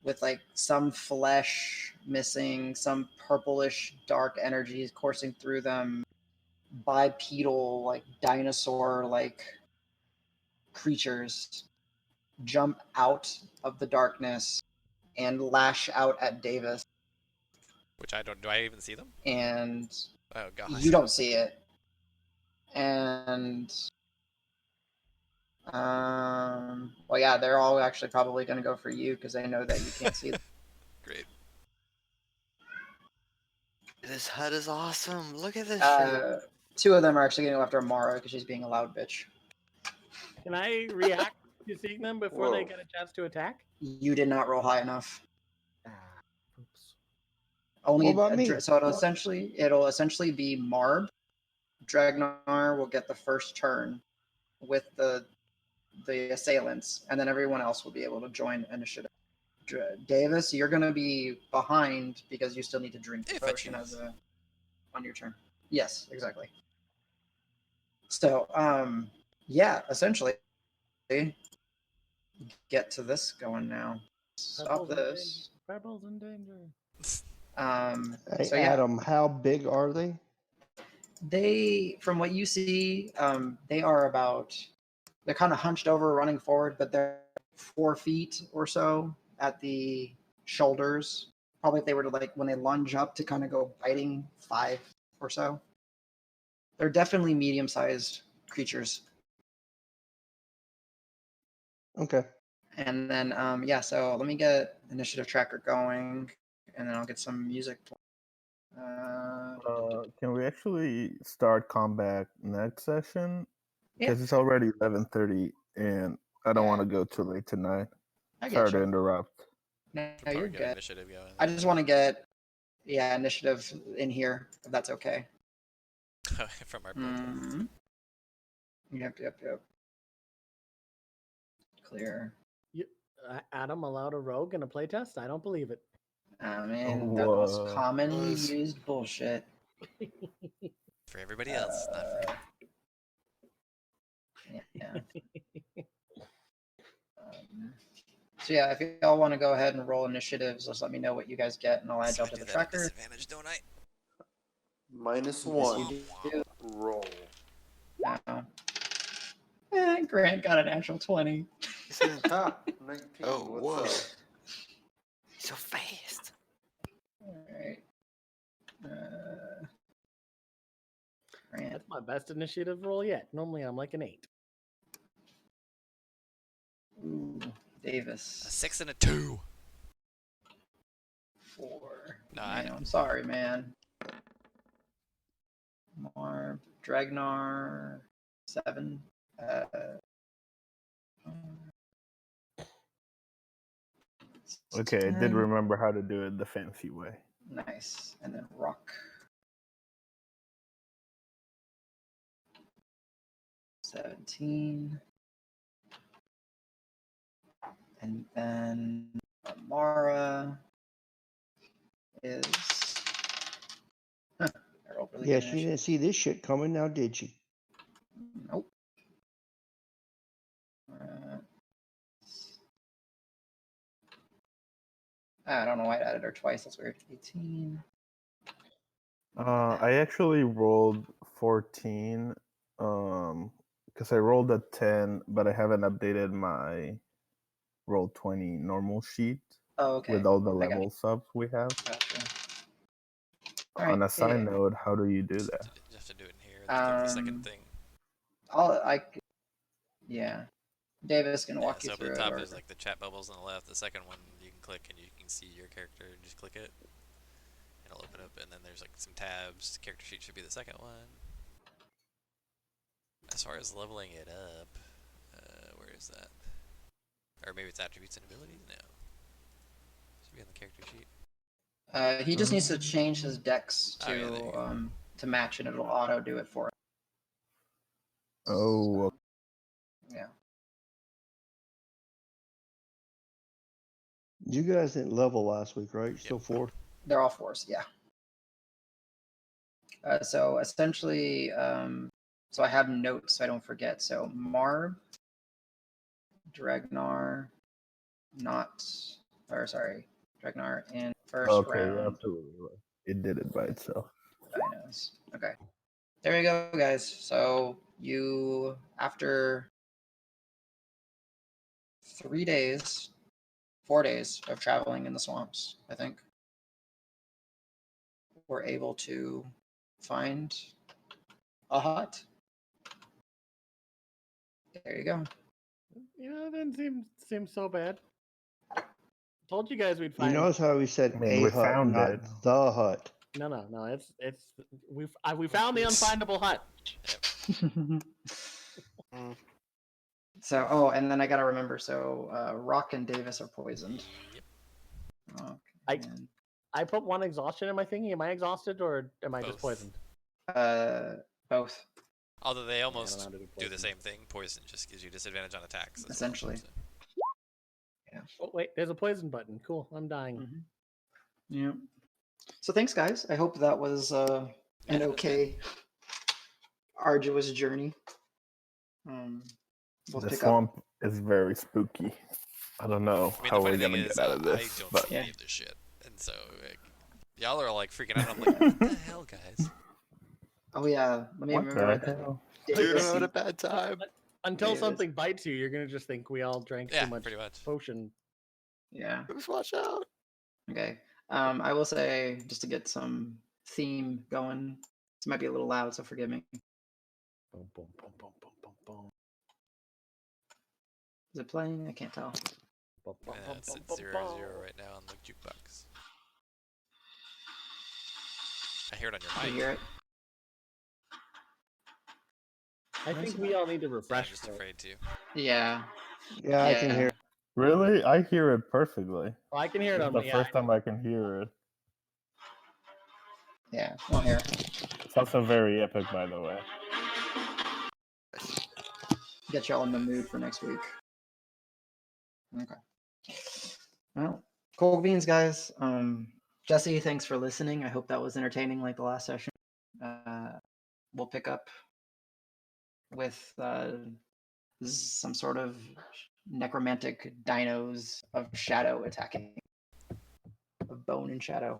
with like some flesh missing, some purplish dark energies coursing through them, bipedal, like dinosaur like creatures jump out of the darkness and lash out at Davis. Which I don't. Do I even see them? And Oh god. you don't see it. And well, yeah, they're all actually probably going to go for you because they know that you can't see them. Great. This hut is awesome. Look at this shit. 2 of them are actually going to go after Amara because she's being a loud bitch. Can I react to seeing them before they Whoa. get a chance to attack? You did not roll high enough. Oops. Only What about me? so it'll essentially be Marb. Dregnar will get the first turn with the assailants, and then everyone else will be able to join initiative. Davis, you're going to be behind because you still need to drink the If I potion choose. on your turn. Yes, exactly. So, yeah, essentially, get to this going now. Stop this. Rebels in danger. Hey, So yeah, Adam, how big are they? they, from what you see, they are about. They're kind of hunched over, running forward, but they're 4 feet or so at the shoulders. Probably if they were to like when they lunge up to kind of go biting, 5 or so. They're definitely medium-sized creatures. Okay. And then yeah, so let me get initiative tracker going, and then I'll get some music. Can we actually start combat next session? Yeah, Because it's already 11:30, and I don't want to go too late tonight. I Sorry get to you. interrupt. No, Should probably you're get good. initiative going. I just want to get initiative in here if that's okay. From our playtest. Mm-hmm. Yep. Clear. Adam allowed a rogue in a playtest? I don't believe it. Oh man, that was Whoa. commonly used bullshit. For everybody else, not for him. Yeah. So yeah, if y'all want to go ahead and roll initiatives, just let me know what you guys get, and I'll add So y'all I to do the that at tracker. disadvantage, don't I? Minus Yes, 1. you do. Roll. Grant got an actual 20. Ha! 19. Oh, What's whoa. up? So fast. Alright. Grant. That's my best initiative roll yet. Normally I'm like an 8. Ooh, A Davis. 6 and a 2. 4. No, Man, I'm sorry, man. Marb. Dregnar. 7. Okay, I did 10. remember how to do it the fancy way. Nice. And then Roque. 17. And then Amara is. Huh, I rolled really Yeah, good she initiative. didn't see this shit coming now, did she? Nope. I don't know why I added her twice. That's weird. 18. I actually rolled 14 because I rolled a 10, but I haven't updated my roll 20 normal sheet Oh, okay. with all the I got level you. subs we have. Gotcha. On a side yeah. note, how do you do that? You have to do it in here. Click the second thing. Yeah. Davis can Yeah, walk so you up through at it. the top, Or, there's like the chat bubbles on the left. The second one you can click and you can see your character. Just click it. It'll open up, and then there's like some tabs. Character sheet should be the second one. As far as leveling it up, where is that? Or maybe it's attributes and abilities? No. Should be on the character sheet. he just needs to change his dex Oh, yeah, there you go. to match, and it'll auto do it for him. Oh, Yeah. You guys didn't level last week, right? You're still 4th? They're all 4s, yeah. So essentially, so I have notes so I don't forget. So Marb, Dregnar, Dregnar in first okay, round. you're absolutely right. It did it by itself. Dinos. Okay. There you go, guys. So you, after 4 days of traveling in the swamps, I think, were able to find a hut. There you go. You know, it didn't seem so bad. Told you guys we'd You find. notice how we said I mean, a we hut, found not it. the hut. No. It's we found the unfindable hut. So, and then I gotta remember. So, Roque and Davis are poisoned. Yep. Okay. I put 1 exhaustion in my thingy. Am I exhausted or am I just Both. poisoned? Both. Although they I don't almost know how to do do the poison. same thing. Poison just gives you disadvantage on attacks. as Essentially. Well, so. Yeah. Oh wait, there's a poison button. Cool. I'm dying. Mm-hmm. Yeah. So thanks, guys. I hope that was an Yeah, that's okay, arduous journey. We'll The pick swamp is very spooky. I don't know I mean, how the we're funny thing gonna is, get out of I this, don't but see any of this shit, and so like, y'all are like freaking out. I'm like, what the hell, guys? Oh yeah, let me what remember the that. hell? Dude, I'm having a bad time. Until Davis. something bites you, you're gonna just think we all drank Yeah, too much pretty much. potion. Yeah. Just watch out. Okay. I will say, just to get some theme going, this might be a little loud, so forgive me. Boom, boom, boom, boom, boom, boom, boom. Is it playing? I can't tell. Boom, boom, Yeah, boom, it's boom, at boom, 0-0 boom. right now on the jukebox. I hear it on You your hear mic. it? I think we all need to I'm refresh. just for it. afraid to. Yeah. Yeah, I can hear. Really? I hear it perfectly. Oh, I can hear it It's on the my first time I can hear it. Yeah. Well, here. It's also very epic, by the way. Get y'all in the mood for next week. Okay. Well, cool beans, guys. Jesse, thanks for listening. I hope that was entertaining like the last session. We'll pick up with some sort of necromantic dinos of shadow attacking. Of bone and shadow.